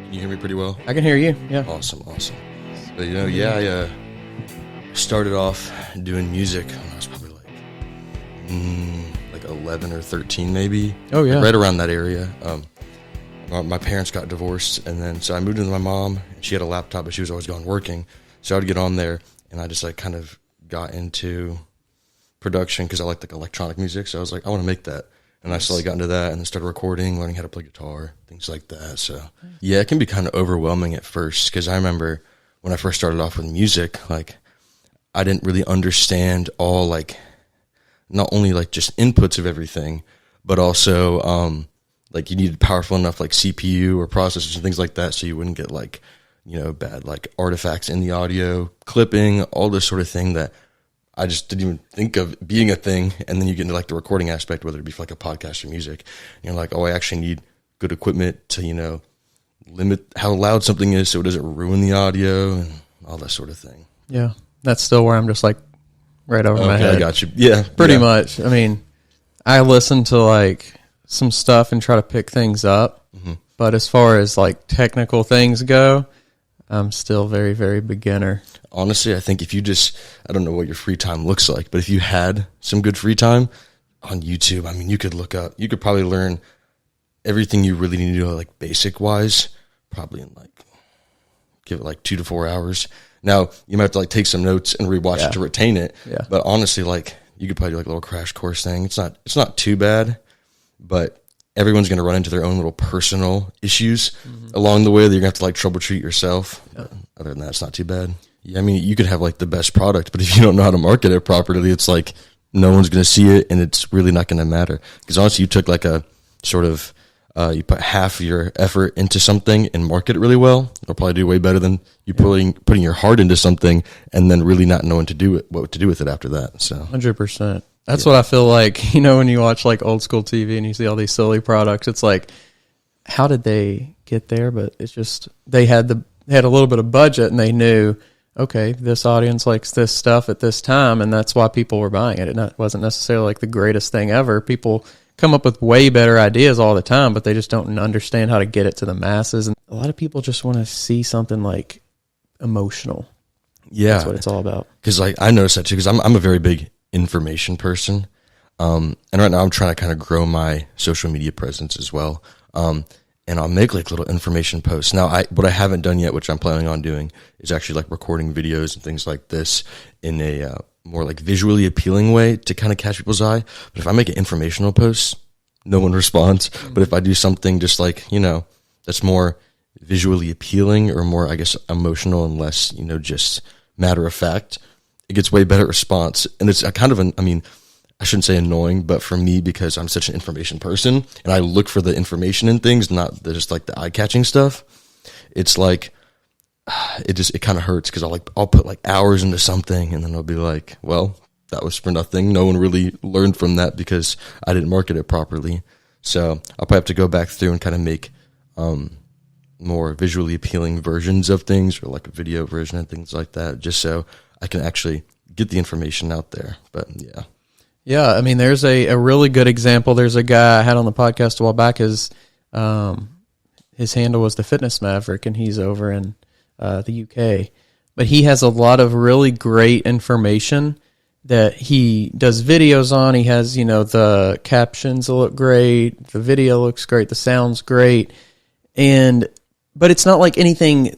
Can you hear me pretty well? I can hear you, yeah. Awesome. But, I started off doing music when I was probably like 11 or 13 maybe. Oh, yeah. Like right around that area. My parents got divorced, and then so I moved in with my mom. And she had a laptop, but she was always gone working. So I would get on there, and I just like kind of got into production because I liked like electronic music. So I was like, I want to make that. And I slowly got into that and then started recording, learning how to play guitar, things like that. So, yeah, it can be kind of overwhelming at first because I remember when I first started off with music, like, I didn't really understand all, like, not only, like, just inputs of everything, but also, like, you needed powerful enough, like, CPU or processors and things like that so you wouldn't get, like, bad, like, artifacts in the audio, clipping, all this sort of thing that I just didn't even think of being a thing. And then you get into like the recording aspect, whether it be for like a podcast or music. And you're like, oh, I actually need good equipment to, limit how loud something is so it doesn't ruin the audio and all that sort of thing. Yeah. That's still where I'm just like right over my head. I got you. Yeah. Pretty much. I mean, I listen to like some stuff and try to pick things up. Mm-hmm. But as far as like technical things go, I'm still very, very beginner. Honestly, I think if you I don't know what your free time looks like, but if you had some good free time on YouTube, I mean, you could probably learn everything you really need to know, like basic wise, probably in like, give it like 2 to 4 hours. Now, you might have to like take some notes and rewatch it to retain it. Yeah. But honestly, like you could probably do like a little crash course thing. It's not too bad, but everyone's going to run into their own little personal issues along the way that you're going to have to like troubleshoot yourself. Yeah. Other than that, it's not too bad. Yeah, I mean, you could have like the best product, but if you don't know how to market it properly, it's like no one's going to see it and it's really not going to matter. Because honestly, you took like a sort of, you put half your effort into something and market it really well. It'll probably do way better than you putting your heart into something and then really not knowing what to do with it after that. So 100%. That's what I feel like, when you watch like old school TV and you see all these silly products, it's like, how did they get there? But it's just, they had a little bit of budget and they knew, okay, this audience likes this stuff at this time. And that's why people were buying it. It wasn't necessarily like the greatest thing ever. People come up with way better ideas all the time, but they just don't understand how to get it to the masses. And a lot of people just want to see something like emotional. Yeah. That's what it's all about. Cause like, I noticed that too, cause I'm a very big information person. And right now I'm trying to kind of grow my social media presence as well. And I'll make like little information posts. Now, what I haven't done yet, which I'm planning on doing, is actually like recording videos and things like this in a more like visually appealing way to kind of catch people's eye. But if I make an informational post, no one responds. But if I do something just like, that's more visually appealing or more, I guess, emotional and less, just matter of fact, it gets way better response. And it's a kind of I shouldn't say annoying, but for me, because I'm such an information person and I look for the information in things, not just like the eye-catching stuff, it's like, it kind of hurts because I'll put like hours into something and then I'll be like, well, that was for nothing. No one really learned from that because I didn't market it properly. So I'll probably have to go back through and kind of make more visually appealing versions of things or like a video version and things like that, just so I can actually get the information out there. But yeah. Yeah, I mean, there's a really good example. There's a guy I had on the podcast a while back. His handle was the Fitness Maverick, and he's over in the UK. But he has a lot of really great information that he does videos on. He has, the captions look great, the video looks great, the sound's great, but it's not like anything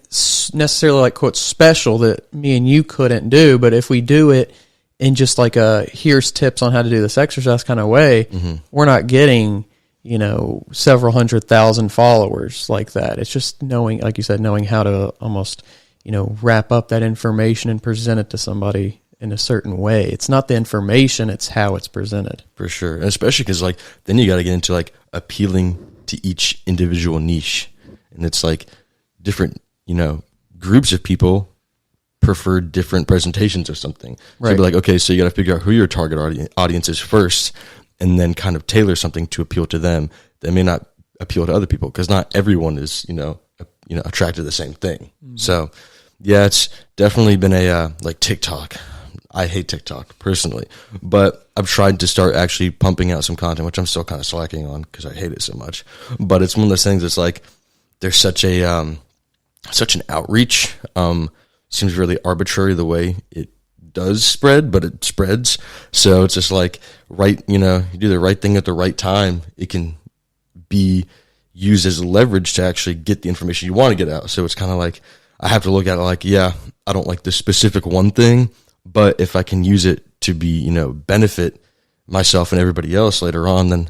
necessarily like quote special that me and you couldn't do. But if we do it in just like here's tips on how to do this exercise kind of way, we're not getting, several 100,000 followers like that. It's just knowing, like you said, knowing how to almost, wrap up that information and present it to somebody in a certain way. It's not the information, it's how it's presented. For sure. And especially because like, then you got to get into like appealing to each individual niche. And it's like different, groups of people prefer different presentations of something. Right. So you'd be like, okay, so you got to figure out who your target audience is first, and then kind of tailor something to appeal to them that may not appeal to other people, because not everyone is, attracted to the same thing. Mm-hmm. So yeah, it's definitely been like TikTok. I hate TikTok personally, but I've tried to start actually pumping out some content, which I'm still kind of slacking on because I hate it so much. But it's one of those things that's like, there's such an outreach. Seems really arbitrary the way it does spread, but it spreads. So it's just like, you do the right thing at the right time. It can be used as leverage to actually get the information you want to get out. So it's kind of like, I have to look at it like, yeah, I don't like this specific one thing, but if I can use it to be, benefit myself and everybody else later on, then,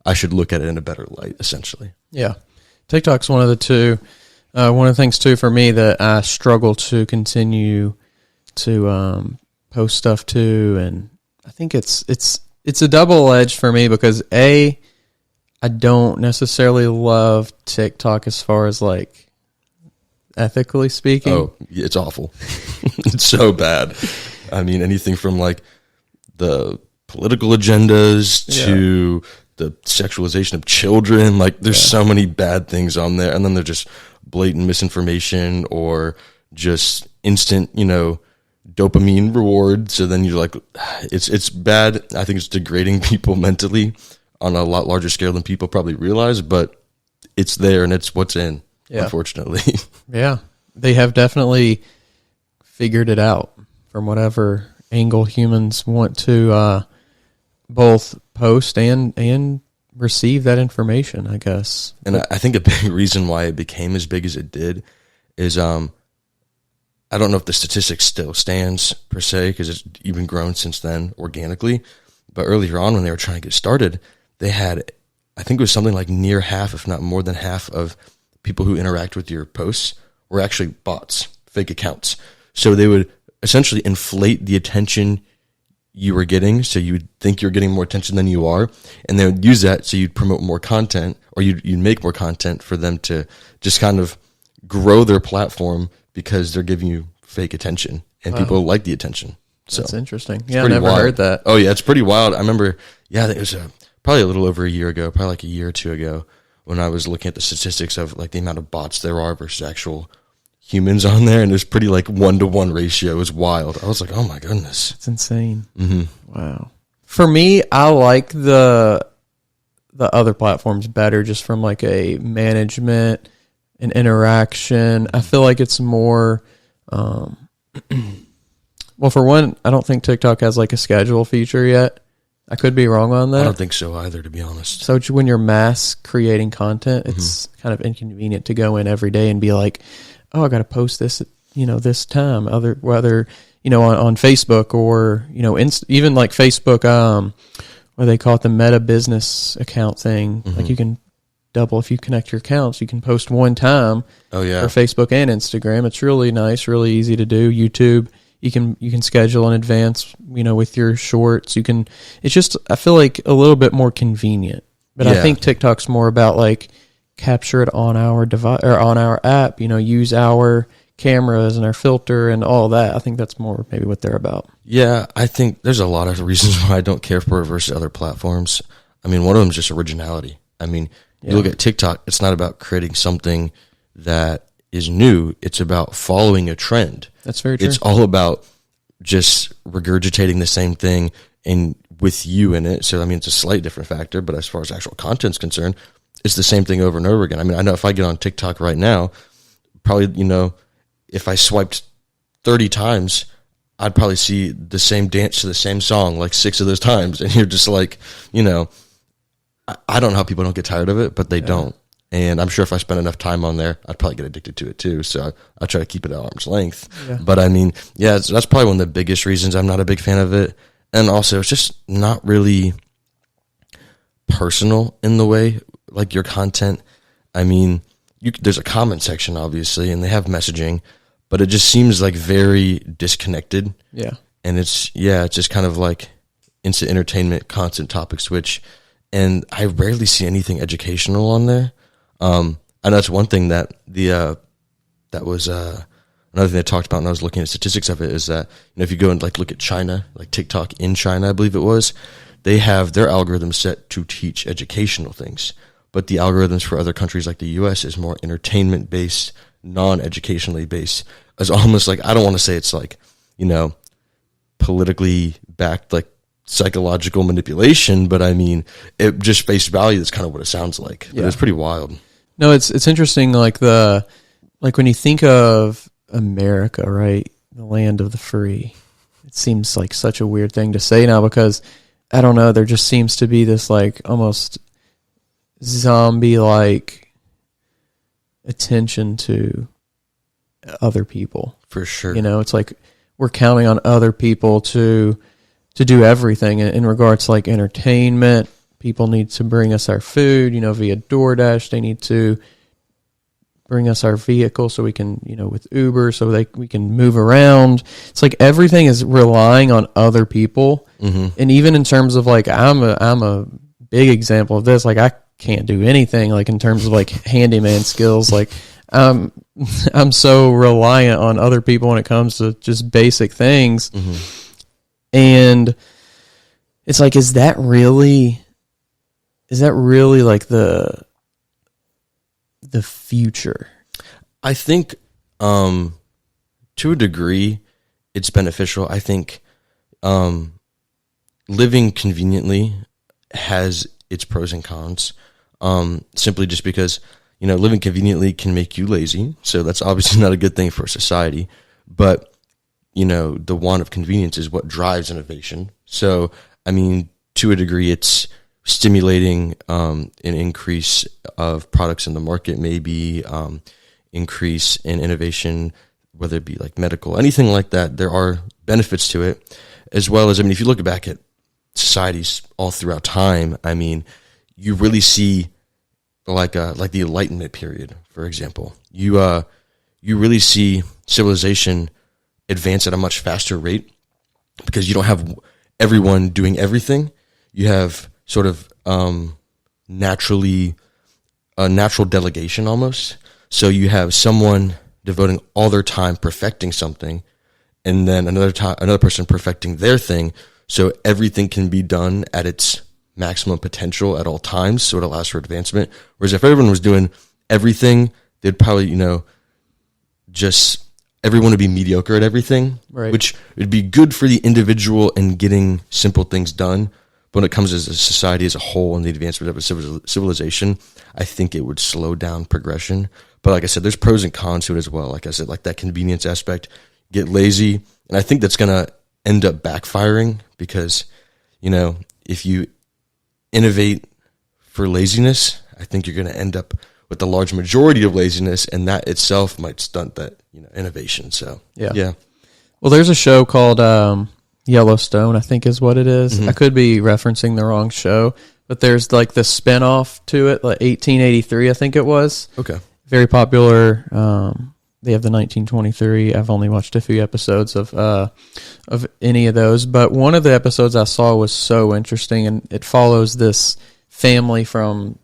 I should look at it in a better light, essentially. Yeah. TikTok's one of the two. One of the things too for me that I struggle to continue to post stuff to, and I think it's a double edged for me because I don't necessarily love TikTok as far as like ethically speaking. Oh, it's awful. It's so bad. I mean, anything from like the political agendas to the sexualization of children. Like there's so many bad things on there. And then they're just blatant misinformation or just instant, dopamine reward. So then you're like, it's bad. I think it's degrading people mentally on a lot larger scale than people probably realize, but it's there and it's what's in, unfortunately. Yeah. They have definitely figured it out from whatever angle humans want to both post and receive that information, I guess. And I think a big reason why it became as big as it did is I don't know if the statistics still stands per se because it's even grown since then organically, but earlier on when they were trying to get started, they had, I think it was something like near half, if not more than half of people who interact with your posts were actually bots, fake accounts. So they would essentially inflate the attention you were getting, so you would think you're getting more attention than you are, and they would use that so you'd promote more content, or you'd make more content for them to just kind of grow their platform because they're giving you fake attention, and people like the attention. So that's interesting. Yeah, I never heard that. Oh yeah, it's pretty wild. I remember, it was probably a little over a year ago, probably like a year or two ago, when I was looking at the statistics of like the amount of bots there are versus actual humans on there, and it was pretty like 1-to-1 ratio. It was wild. I was like, oh my goodness, it's insane. Wow. For me, I like the other platforms better, just from like a management and interaction. I feel like it's more. Well, for one, I don't think TikTok has like a schedule feature yet. I could be wrong on that. I don't think so either, to be honest. So when you're mass creating content, it's kind of inconvenient to go in every day and be like, oh, I got to post this, this time. Whether, on Facebook or, even like Facebook, what they call it, the Meta business account thing. Like you can double, if you connect your accounts, you can post one time. Oh yeah. For Facebook and Instagram. It's really nice, really easy to do. YouTube, you can schedule in advance, with your shorts. It's just, I feel like a little bit more convenient. But I think TikTok's more about like capture it on our device or on our app, use our cameras and our filter and all that. I think that's more maybe what they're about. Yeah, I think there's a lot of reasons why I don't care for it versus other platforms. I mean, one of them is just originality. I mean, you look at TikTok, it's not about creating something that is new. It's about following a trend. That's very true. It's all about just regurgitating the same thing and with you in it. So, I mean, it's a slight different factor, but as far as actual content's concerned, it's the same thing over and over again. I mean, I know if I get on TikTok right now, probably, if I swiped 30 times, I'd probably see the same dance to the same song like 6 of those times. And you're just like, I don't know how people don't get tired of it, but they don't. And I'm sure if I spend enough time on there, I'd probably get addicted to it too. So I try to keep it at arm's length. Yeah. But I mean, that's probably one of the biggest reasons I'm not a big fan of it. And also, it's just not really personal in the way, like your content. I mean, there's a comment section, obviously, and they have messaging, but it just seems like very disconnected. Yeah. And it's just kind of like instant entertainment, constant topic switch. And I rarely see anything educational on there. And that's one thing that that was another thing I talked about when I was looking at statistics of it is that if you go and like look at China, like TikTok in China, I believe it was, they have their algorithms set to teach educational things, but the algorithms for other countries like the U.S. is more entertainment based, non-educationally based. It's almost like, I don't want to say it's like politically backed like psychological manipulation, but I mean, it just face value, that's kind of what it sounds like. But it's pretty wild. No, it's interesting. Like when you think of America, right, the land of the free, it seems like such a weird thing to say now because I don't know. There just seems to be this like almost zombie-like attention to other people. For sure. You know, it's like we're counting on other people to do everything in regards to like entertainment. People need to bring us our food, you know, via DoorDash. They need to bring us our vehicle so we can, you know, with Uber, so we can move around. It's like everything is relying on other people. Mm-hmm. And even in terms of like, I'm a big example of this. Like I can't do anything like in terms of like handyman skills. Like I'm so reliant on other people when it comes to just basic things. Mm-hmm. And it's like, is that really like the future? I think to a degree it's beneficial. I think living conveniently has its pros and cons, simply just because, you know, living conveniently can make you lazy, so that's obviously not a good thing for society. But, you know, the want of convenience is what drives innovation. So I mean, to a degree it's stimulating an increase of products in the market, maybe increase in innovation, whether it be like medical, anything like that. There are benefits to it, as well as, I mean, if you look back at societies all throughout time, I mean, you really see like the Enlightenment period, for example. You really see civilization advance at a much faster rate because you don't have everyone doing everything. You have sort of natural delegation almost. So you have someone devoting all their time perfecting something, and then another person perfecting their thing. So everything can be done at its maximum potential at all times. So it allows for advancement. Whereas if everyone was doing everything, they'd probably, you know, just everyone would be mediocre at everything, right? Which would be good for the individual in getting simple things done. But when it comes as a society as a whole and the advancement of a civilization, I think it would slow down progression. But like I said, there's pros and cons to it as well. Like I said, like that convenience aspect, get lazy. And I think that's going to end up backfiring because, you know, if you innovate for laziness, I think you're going to end up with the large majority of laziness, and that itself might stunt that, you know, innovation. So, yeah. Well, there's a show called Yellowstone, I think is what it is. Mm-hmm. I could be referencing the wrong show, but there's like the spinoff to it, like 1883, I think it was. Okay. Very popular. They have the 1923. I've only watched a few episodes of any of those, but one of the episodes I saw was so interesting, and it follows this family from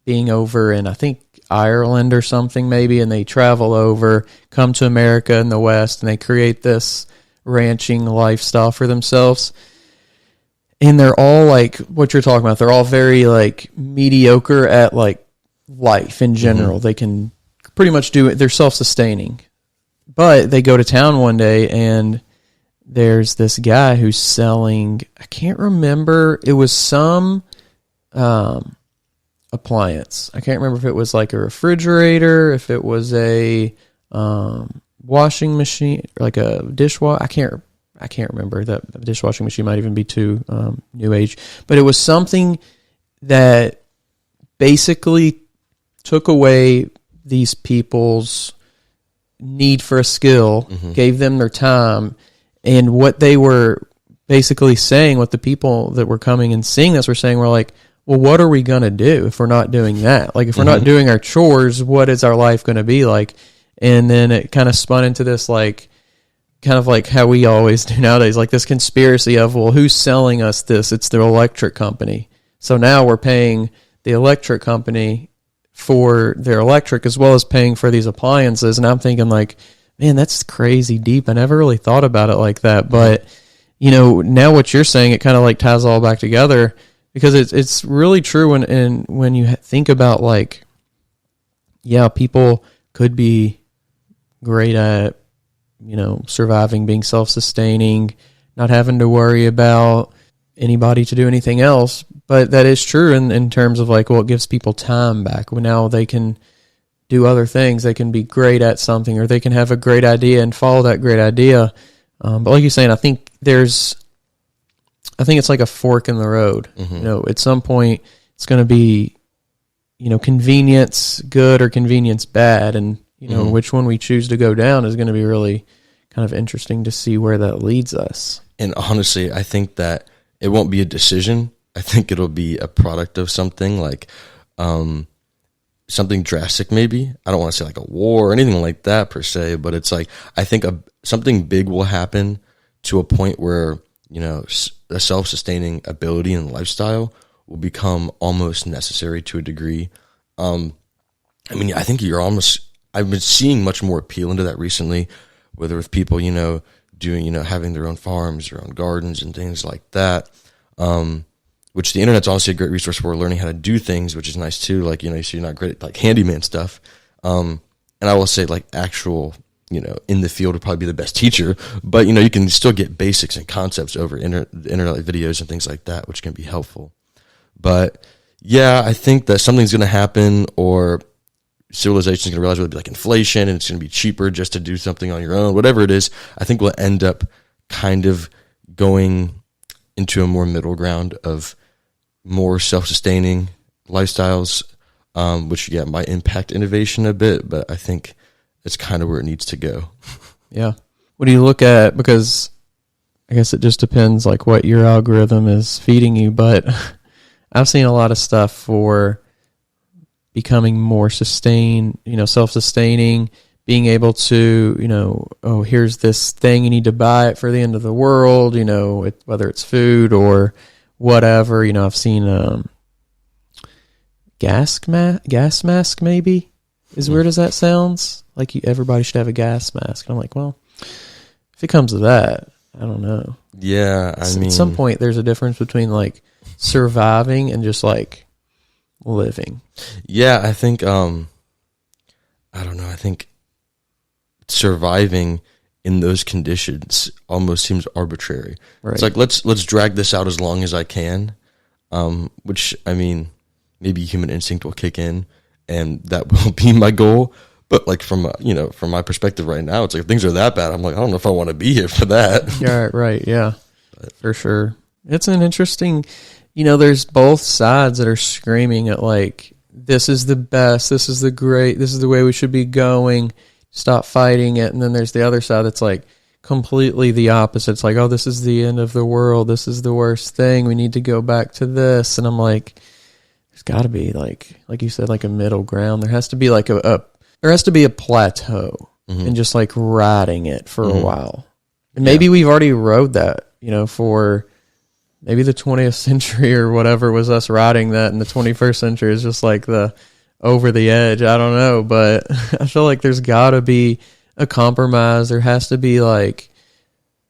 being over in, I think, Ireland or something maybe, and they travel over, come to America in the West, and they create this ranching lifestyle for themselves. And they're all like what you're talking about. They're all very like mediocre at like life in general. Mm-hmm. They can pretty much do it. They're self-sustaining. But they go to town one day and there's this guy who's selling, I can't remember, it was some appliance. I can't remember if it was like a refrigerator, if it was a washing machine, like a dishwasher. I can't remember. That dishwashing machine might even be too new age. But it was something that basically took away these people's need for a skill, mm-hmm. gave them their time, and what they were basically saying, what the people that were coming and seeing this were saying, were like, well, what are we going to do if we're not doing that? Like, if we're not doing our chores, what is our life going to be like? And then it kind of spun into this, like, kind of like how we always do nowadays, like this conspiracy of, well, who's selling us this? It's the electric company. So now we're paying the electric company for their electric as well as paying for these appliances. And I'm thinking, like, man, that's crazy deep. I never really thought about it like that. But, you know, now what you're saying, it kind of like ties all back together, because it's really true when you think about, like, yeah, people could be great at, you know, surviving, being self-sustaining, not having to worry about anybody to do anything else. But that is true in terms of like, well, it gives people time back. Well, now they can do other things. They can be great at something, or they can have a great idea and follow that great idea. But like you're saying, I think it's like a fork in the road. At some point it's going to be, convenience good or convenience bad. And, which one we choose to go down is going to be really kind of interesting to see where that leads us. And honestly, I think that it won't be a decision. I think it'll be a product of something like something drastic maybe. I don't want to say like a war or anything like that per se, but it's like I think something big will happen to a point where, a self-sustaining ability and lifestyle will become almost necessary to a degree. I think I've been seeing much more appeal into that recently, whether with people, doing, having their own farms, their own gardens and things like that. Which the internet's honestly a great resource for learning how to do things, which is nice too. Like, so you're not great at like handyman stuff. And I will say like actual, in the field would probably be the best teacher, but you can still get basics and concepts over internet videos and things like that, which can be helpful. But yeah, I think that something's going to happen, or civilization's going to realize it'll be like inflation and it's going to be cheaper just to do something on your own, whatever it is. I think we'll end up kind of going into a more middle ground of more self-sustaining lifestyles, which might impact innovation a bit, but I think it's kind of where it needs to go. Yeah. What do you look at? Because I guess it just depends like what your algorithm is feeding you, but I've seen a lot of stuff for becoming more self-sustaining, being able to, here's this thing, you need to buy it for the end of the world, whether it's food or whatever. I've seen gas mask maybe, as weird as that sounds. Like everybody should have a gas mask. And I'm like, well, if it comes to that, I don't know. Yeah, at some point there's a difference between like surviving and just like living. Yeah, I think I think surviving in those conditions almost seems arbitrary. Right. It's like let's drag this out as long as I can, which maybe human instinct will kick in, and that will be my goal. But like from my perspective right now, it's like if things are that bad, I'm like I don't know if I want to be here for that. Yeah, right. Yeah, for sure. It's an interesting. There's both sides that are screaming at like this is the best, this is the great, this is the way we should be going. Stop fighting it. And then there's the other side that's like completely the opposite. It's like, oh, this is the end of the world. This is the worst thing. We need to go back to this. And I'm like, there's got to be like you said, like a middle ground. There has to be like there has to be a plateau, and just like riding it for a while. And maybe we've already rode that, for maybe the 20th century or whatever was us riding that, and the 21st century is just like the over the edge. I don't know, but I feel like there's got to be a compromise. There has to be like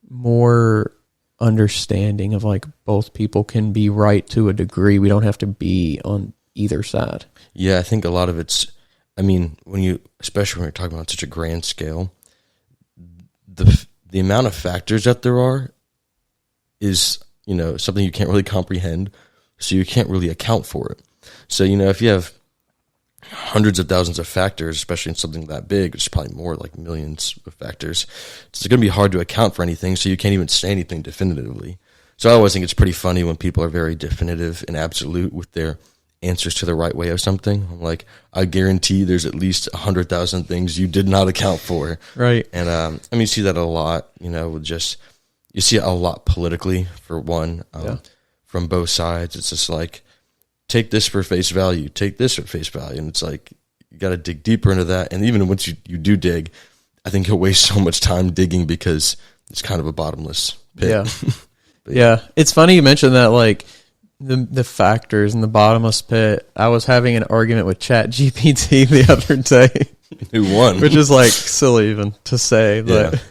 more understanding of like both people can be right to a degree. We don't have to be on either side. Yeah, I think a lot of it's, especially when you're talking about such a grand scale, the amount of factors that there are is, something you can't really comprehend, so you can't really account for it. So, if you have hundreds of thousands of factors, especially in something that big, it's probably more like millions of factors, it's going to be hard to account for anything, so you can't even say anything definitively. So I always think it's pretty funny when people are very definitive and absolute with their answers to the right way of something. I'm like, I guarantee there's at least 100,000 things you did not account for. Right. And you see that a lot, with just, you see it a lot politically, for one, from both sides. It's just like, take this for face value, take this for face value. And it's like, you got to dig deeper into that. And even once you do dig, I think you'll waste so much time digging because it's kind of a bottomless pit. Yeah. Yeah. It's funny you mentioned that, like the factors in the bottomless pit. I was having an argument with Chat GPT the other day. Who won? Which is like silly even to say, but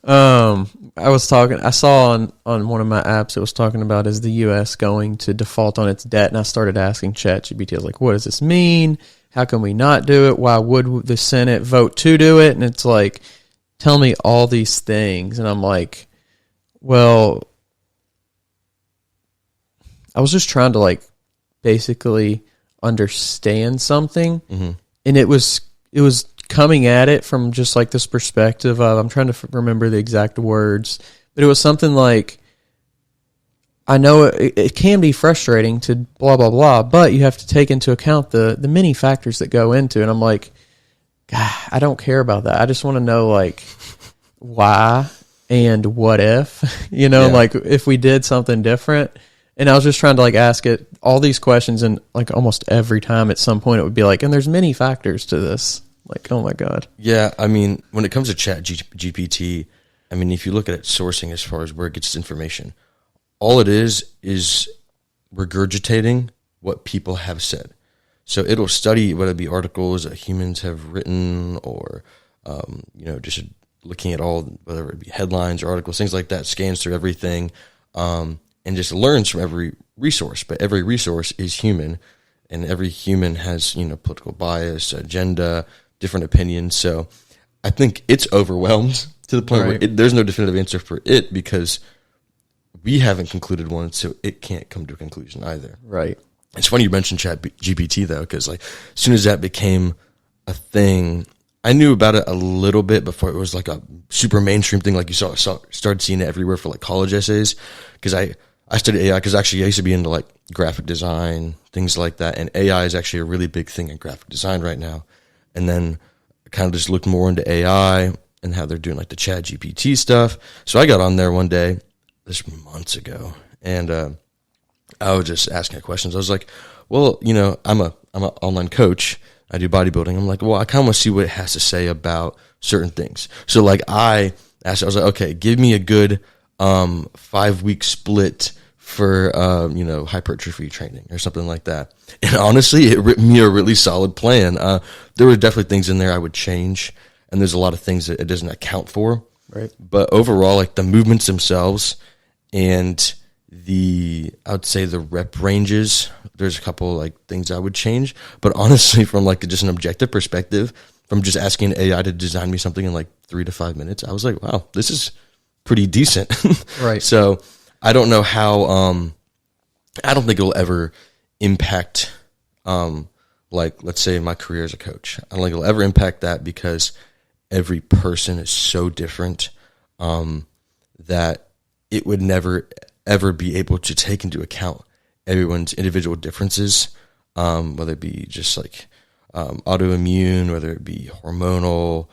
I saw on one of my apps, it was talking about, is the U.S. going to default on its debt? And I started asking Chat GPT, I was like, what does this mean? How can we not do it? Why would the Senate vote to do it? And it's like, tell me all these things. And I'm like, well, I was just trying to like basically understand something, and it was coming at it from just like this perspective of, I'm trying to remember the exact words, but it was something like, I know it can be frustrating to blah, blah, blah, but you have to take into account the many factors that go into it. And I'm like, God, I don't care about that. I just want to know like why and what if, like if we did something different. And I was just trying to like ask it all these questions, and like almost every time at some point it would be like, and there's many factors to this. Like, oh my God. Yeah. I mean, when it comes to Chat GPT, I mean, if you look at it sourcing as far as where it gets its information, all it is regurgitating what people have said. So it'll study whether it be articles that humans have written, or, just looking at all, whether it be headlines or articles, things like that, scans through everything, and just learns from every resource. But every resource is human, and every human has, political bias, agenda, different opinions. So I think it's overwhelmed to the point where there's no definitive answer for it, because we haven't concluded one, so it can't come to a conclusion either. Right. It's funny you mentioned Chat GPT, though, because like as soon as that became a thing, I knew about it a little bit before it was like a super mainstream thing. Like you started seeing it everywhere for like college essays, because I studied AI because actually I used to be into like graphic design, things like that, and AI is actually a really big thing in graphic design right now. And then I kind of just looked more into AI and how they're doing like the Chat GPT stuff. So I got on there one day, this months ago, and I was just asking it questions. I was like, well, I'm an online coach. I do bodybuilding. I'm like, well, I kind of want to see what it has to say about certain things. So like I asked, I was like, okay, give me a good 5-week split for hypertrophy training or something like that. And honestly, it wrote me a really solid plan. There were definitely things in there I would change, and there's a lot of things that it doesn't account for. Right. But overall, like the movements themselves and I would say the rep ranges, there's a couple like things I would change. But honestly, from like just an objective perspective, from just asking AI to design me something in like 3 to 5 minutes, I was like, wow, this is pretty decent. Right. So I don't know how, I don't think it'll ever impact, like let's say my career as a coach. I don't think it'll ever impact that, because every person is so different, that it would never ever be able to take into account everyone's individual differences, whether it be just like autoimmune, whether it be hormonal,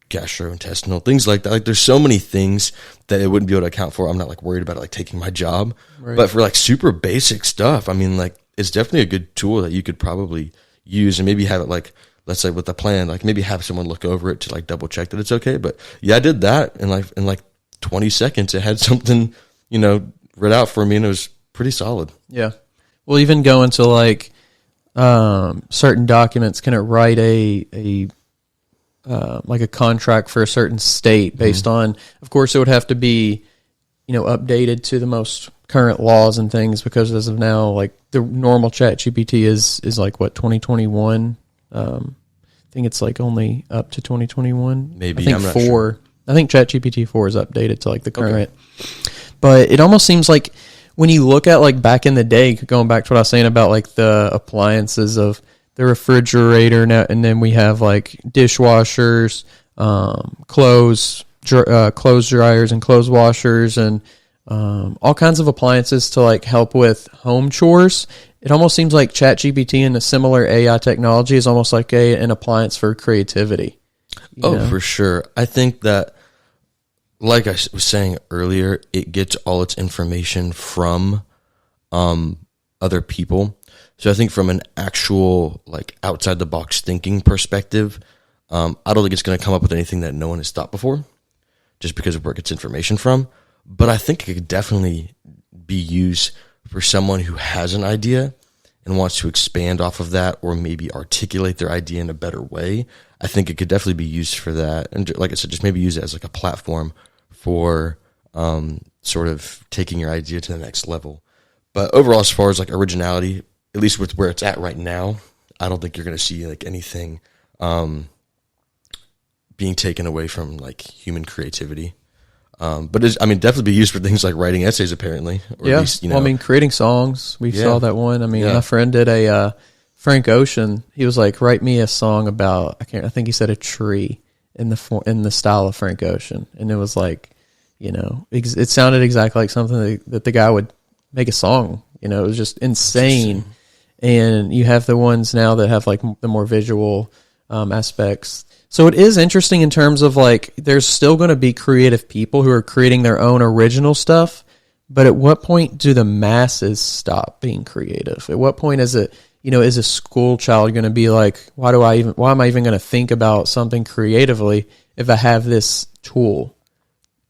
gastrointestinal, things like that. Like there's so many things that it wouldn't be able to account for. I'm not like worried about it like taking my job. Right. But for like super basic stuff, I mean, like it's definitely a good tool that you could probably use, and maybe have it like, let's say with the plan, like maybe have someone look over it to like double check that it's okay. But yeah, I did that in like 20 seconds. It had something, read out for me, and it was pretty solid. Yeah. Well, even go into like certain documents, can it write a like a contract for a certain state based on, of course, it would have to be, updated to the most current laws and things, because as of now, like the normal Chat GPT is like what, 2021. I think it's like only up to 2021. Maybe. I think I'm not 4. Sure. I think Chat GPT 4 is updated to like the current. Okay. But it almost seems like when you look at like back in the day, going back to what I was saying about like the appliances of the refrigerator now, and then we have like dishwashers, clothes dryers and clothes washers, and all kinds of appliances to like help with home chores. It almost seems like Chat GPT and a similar AI technology is almost like an appliance for creativity. For sure. I think that, like I was saying earlier, it gets all its information from other people. So I think from an actual like outside the box thinking perspective, I don't think it's going to come up with anything that no one has thought before, just because of where it gets information from. But I think it could definitely be used for someone who has an idea and wants to expand off of that, or maybe articulate their idea in a better way. I think it could definitely be used for that. And like I said, just maybe use it as like a platform for sort of taking your idea to the next level. But overall, as far as like originality, at least with where it's at right now, I don't think you're going to see like anything being taken away from like human creativity. But I mean, definitely be used for things like writing essays, apparently. Or Yeah. at least, Well, I mean, creating songs. We Yeah. saw that one. I mean, Yeah. my friend did a Frank Ocean. He was like, write me a song about, I think he said a tree in the style of Frank Ocean. And it was like, you know, it sounded exactly like something that the guy would make a song. You know, it was just insane. And you have the ones now that have like the more visual aspects. So it is interesting in terms of like, there's still going to be creative people who are creating their own original stuff. But at what point do the masses stop being creative? At what point is it, you know, is a school child going to be like, why am I even going to think about something creatively if I have this tool?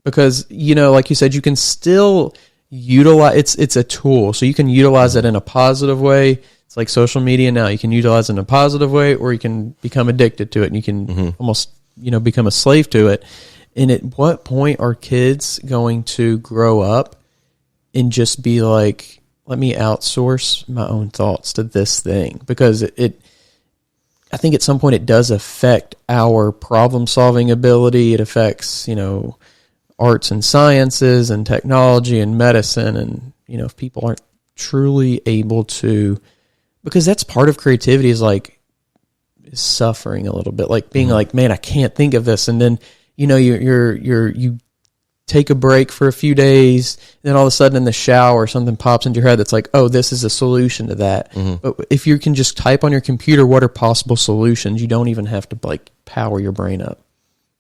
Because, you know, like you said, you can still utilize, it's a tool. So you can utilize it in a positive way. It's like social media now. You can utilize it in a positive way, or you can become addicted to it and you can almost, you know, become a slave to it. And at what point are kids going to grow up and just be like, let me outsource my own thoughts to this thing? Because I think at some point it does affect our problem solving ability. It affects, you know, arts and sciences and technology and medicine. And, you know, if people aren't truly able to, because that's part of creativity is suffering a little bit, like being like, man, I can't think of this. And then, you know, you take a break for a few days, and then all of a sudden in the shower, something pops into your head that's like, oh, this is a solution to that. But if you can just type on your computer, what are possible solutions? You don't even have to like power your brain up.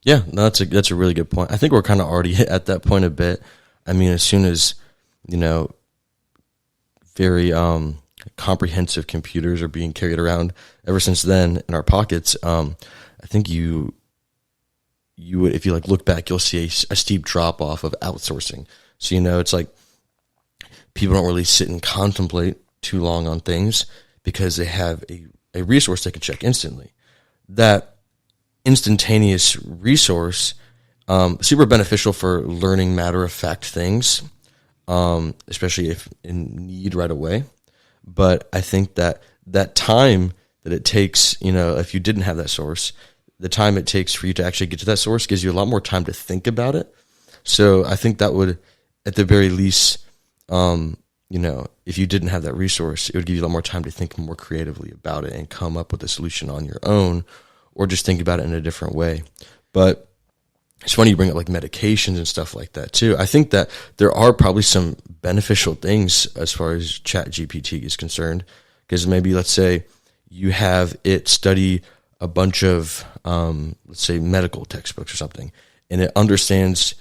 Yeah, no, that's a really good point. I think we're kind of already at that point a bit. I mean, as soon as, you know, very comprehensive computers are being carried around ever since then in our pockets, I think you would, if you like look back, you'll see a steep drop off of outsourcing. So, you know, it's like people don't really sit and contemplate too long on things because they have a resource they can check instantly. That instantaneous resource, super beneficial for learning matter-of-fact things, especially if in need right away. But I think that time that it takes, you know, if you didn't have that source, the time it takes for you to actually get to that source gives you a lot more time to think about it. So I think that would, at the very least, you know, if you didn't have that resource, it would give you a lot more time to think more creatively about it and come up with a solution on your own, or just think about it in a different way. But it's funny you bring up like medications and stuff like that too. I think that there are probably some beneficial things as far as Chat GPT is concerned, because maybe let's say you have it study a bunch of, let's say medical textbooks or something, and it understands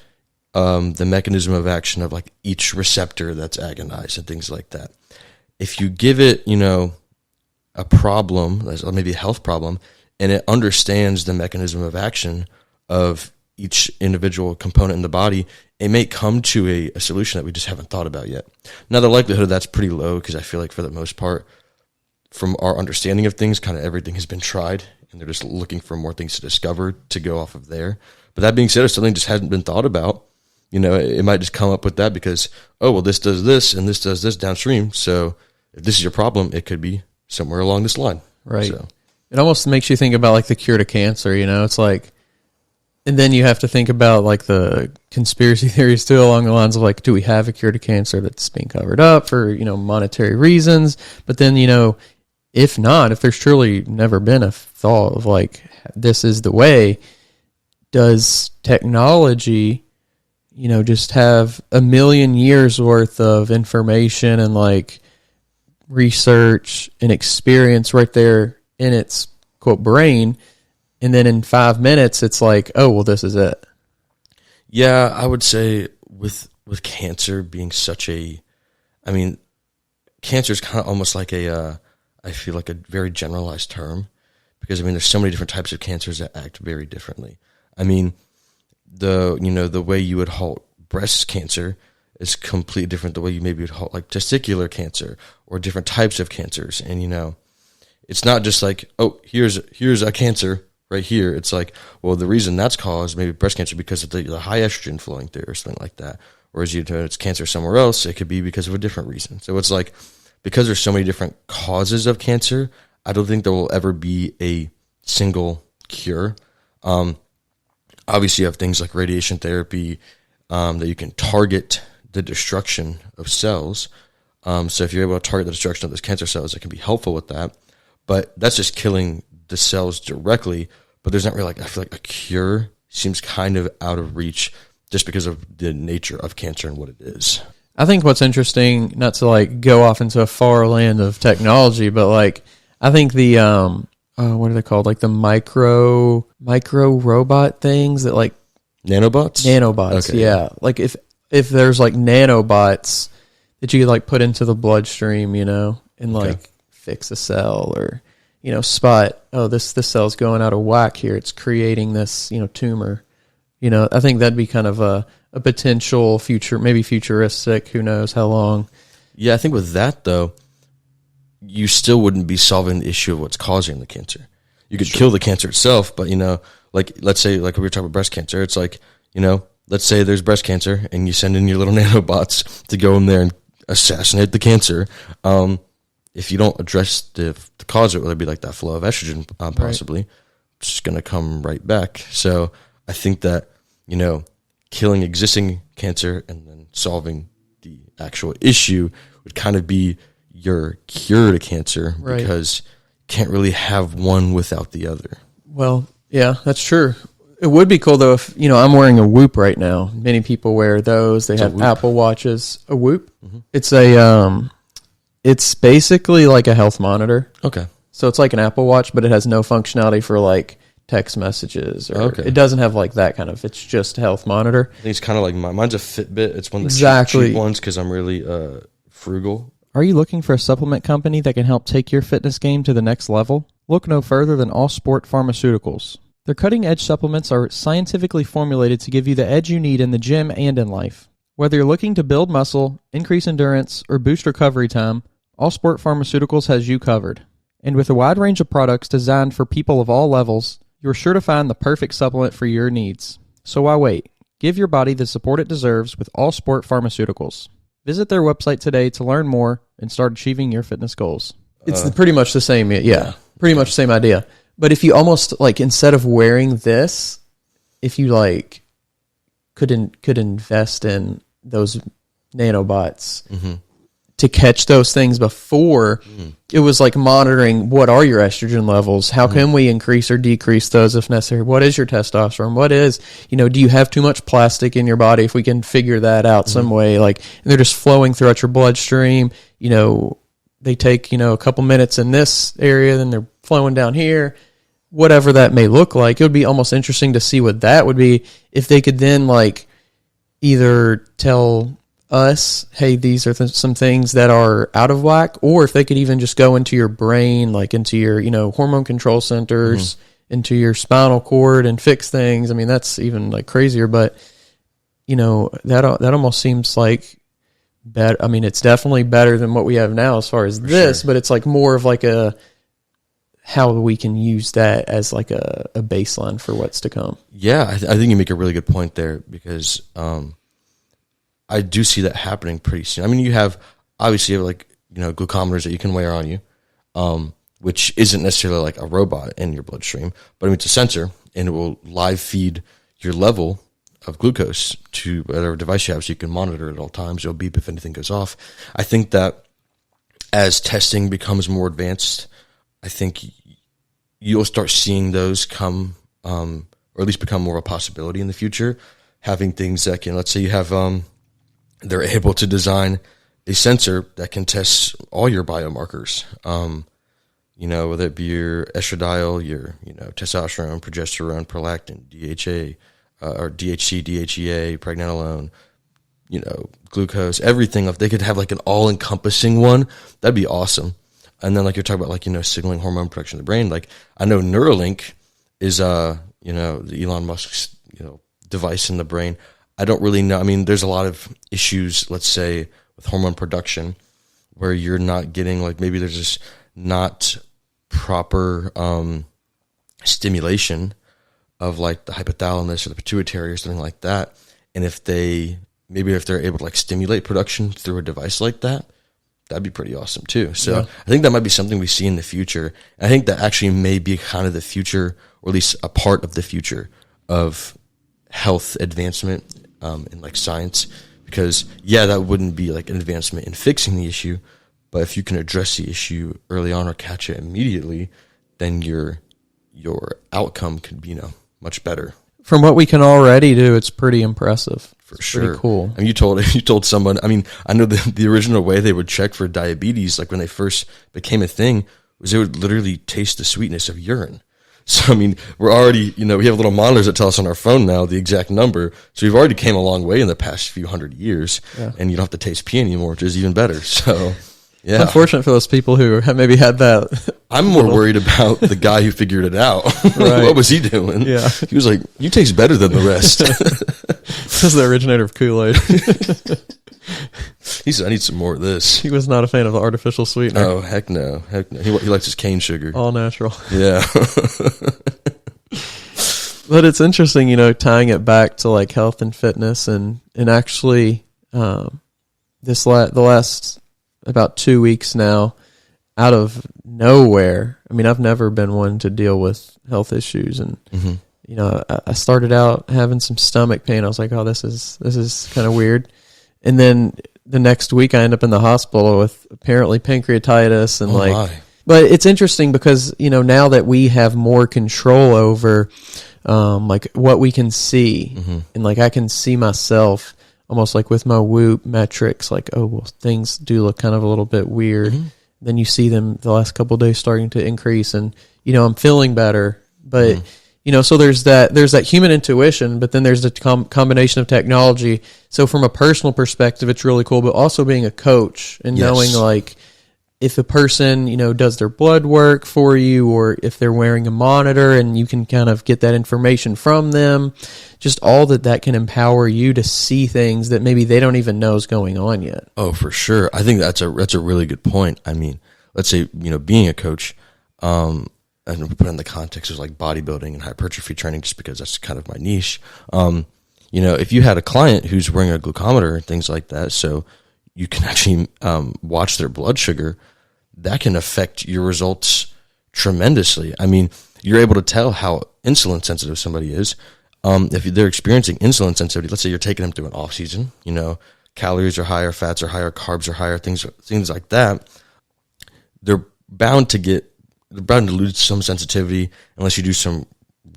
the mechanism of action of like each receptor that's agonized and things like that. If you give it, you know, a problem, maybe a health problem, and it understands the mechanism of action of each individual component in the body, it may come to a solution that we just haven't thought about yet. Now, the likelihood of that's pretty low, because I feel like for the most part, from our understanding of things, kind of everything has been tried, and they're just looking for more things to discover to go off of there. But that being said, if something just hasn't been thought about, you know, it might just come up with that because, oh, well, this does this and this does this downstream. So if this is your problem, it could be somewhere along this line. Right. So it almost makes you think about like the cure to cancer, you know, it's like, and then you have to think about like the conspiracy theories too, along the lines of like, do we have a cure to cancer that's being covered up for, you know, monetary reasons? But then, you know, if not, if there's truly never been a thought of like, this is the way, does technology, you know, just have a million years worth of information and like research and experience right there in its quote brain, and then in 5 minutes it's like, oh, well, this is it? yeah, I would say with cancer being such a, I mean, cancer is kind of almost like I feel like a very generalized term, because I mean, there's so many different types of cancers that act very differently. I mean, the way you would halt breast cancer is completely different the way you maybe would halt like testicular cancer or different types of cancers. And, you know, it's not just like, oh, here's a cancer right here. It's like, well, the reason that's caused maybe breast cancer because of the high estrogen flowing through or something like that. Whereas you know it's cancer somewhere else, it could be because of a different reason. So it's like, because there's so many different causes of cancer, I don't think there will ever be a single cure. Obviously, you have things like radiation therapy, that you can target the destruction of cells. So if you're able to target the destruction of those cancer cells, it can be helpful with that. But that's just killing the cells directly. But there's not really I feel like a cure seems kind of out of reach just because of the nature of cancer and what it is. I think what's interesting, not to go off into a far land of technology, but I think the what are they called? The micro robot things that Nanobots? Nanobots, okay. Yeah. If there's nanobots that you could put into the bloodstream, and fix a cell or, spot, this cell's going out of whack here. It's creating this, tumor. I think that'd be kind of a potential future, maybe futuristic, who knows how long. Yeah, I think with that, though, you still wouldn't be solving the issue of what's causing the cancer. You could kill the cancer itself, but, let's say, we were talking about breast cancer, it's let's say there's breast cancer, and you send in your little nanobots to go in there and assassinate the cancer. If you don't address the cause of it, whether it be that flow of estrogen, possibly, it's just going to come right back. So I think that, killing existing cancer and then solving the actual issue would kind of be your cure to cancer, because you can't really have one without the other. Well, yeah, that's true. It would be cool, though, if, I'm wearing a Whoop right now. Many people wear those. They have Apple Watches. A Whoop? Mm-hmm. It's basically like a health monitor. Okay. So it's like an Apple Watch, but it has no functionality for text messages. Or it doesn't have that kind of, it's just a health monitor. I think it's kind of like mine's a Fitbit. It's one of the cheap ones because I'm really frugal. Are you looking for a supplement company that can help take your fitness game to the next level? Look no further than All Sport Pharmaceuticals. Their cutting-edge supplements are scientifically formulated to give you the edge you need in the gym and in life. Whether you're looking to build muscle, increase endurance, or boost recovery time, All Sport Pharmaceuticals has you covered. And with a wide range of products designed for people of all levels, you're sure to find the perfect supplement for your needs. So why wait? Give your body the support it deserves with All Sport Pharmaceuticals. Visit their website today to learn more and start achieving your fitness goals. It's pretty much the same, pretty much the same idea. But if you almost, instead of wearing this, if you, could invest in those nanobots to catch those things before it was monitoring what are your estrogen levels, how can we increase or decrease those if necessary, what is your testosterone, what is, do you have too much plastic in your body, if we can figure that out some way, and they're just flowing throughout your bloodstream, they take, a couple minutes in this area, then they're flowing down here, whatever that may look like. It would be almost interesting to see what that would be if they could then either tell us, hey, these are some things that are out of whack, or if they could even just go into your brain, into your, hormone control centers, into your spinal cord and fix things. I mean, that's even crazier, but that almost seems better. I mean, it's definitely better than what we have now as far as this, but it's more of a how we can use that as a baseline for what's to come. Yeah, I think you make a really good point there, because I do see that happening pretty soon. I mean, you have glucometers that you can wear on you, which isn't necessarily a robot in your bloodstream, but I mean, it's a sensor, and it will live feed your level of glucose to whatever device you have, so you can monitor it at all times. It'll beep if anything goes off. I think that as testing becomes more advanced, I think you'll start seeing those come, or at least become more of a possibility in the future. Having things that can, let's say you have, they're able to design a sensor that can test all your biomarkers. Whether it be your estradiol, your, testosterone, progesterone, prolactin, DHA, or DHC, DHEA, pregnenolone, glucose, everything. If they could have an all-encompassing one, that'd be awesome. And then you're talking about signaling hormone production in the brain. I know Neuralink is the Elon Musk's device in the brain. I don't really know. I mean, there's a lot of issues, let's say, with hormone production where you're not getting maybe there's just not proper stimulation of the hypothalamus or the pituitary or something like that. And if they're able to stimulate production through a device like that, that'd be pretty awesome too. So I think that might be something we see in the future. And I think that actually may be kind of the future, or at least a part of the future of health advancement in like science, because that wouldn't be like an advancement in fixing the issue, but if you can address the issue early on or catch it immediately, then your outcome could be much better. From what we can already do, it's pretty impressive. For sure. Pretty cool. I mean, you told someone, I mean, I know the original way they would check for diabetes, like when they first became a thing, was they would literally taste the sweetness of urine. So, I mean, we're already, we have little monitors that tell us on our phone now the exact number. So we've already came a long way in the past few hundred years, and you don't have to taste pee anymore, which is even better. So, yeah. Unfortunate for those people who have maybe had that. I'm more worried about the guy who figured it out. Right. What was he doing? Yeah. He was like, you taste better than the rest. This is the originator of Kool-Aid. He said, I need some more of this. He was not a fan of the artificial sweetener. Oh, heck no. He likes his cane sugar. All natural. Yeah. But it's interesting, tying it back to like health and fitness and actually the last about 2 weeks now, out of nowhere. I mean, I've never been one to deal with health issues, and I started out having some stomach pain. I was like, oh, this is kind of weird. And then the next week I end up in the hospital with apparently pancreatitis and but it's interesting because, now that we have more control over like what we can see, and like I can see myself almost like with my Whoop metrics, like, oh, well, things do look kind of a little bit weird. Then you see them the last couple of days starting to increase, and, I'm feeling better. But, so there's that human intuition, but then there's the combination of technology. So from a personal perspective, it's really cool, but also being a coach and knowing like if a person, does their blood work for you, or if they're wearing a monitor and you can kind of get that information from them, just all that can empower you to see things that maybe they don't even know is going on yet. Oh, for sure. I think that's a really good point. I mean, let's say, being a coach, and we put it in the context of like bodybuilding and hypertrophy training, just because that's kind of my niche. If you had a client who's wearing a glucometer and things like that, so you can actually watch their blood sugar, that can affect your results tremendously. I mean, you're able to tell how insulin sensitive somebody is. If they're experiencing insulin sensitivity, let's say you're taking them through an off season, calories are higher, fats are higher, carbs are higher, things like that. They're bound to lose some sensitivity unless you do some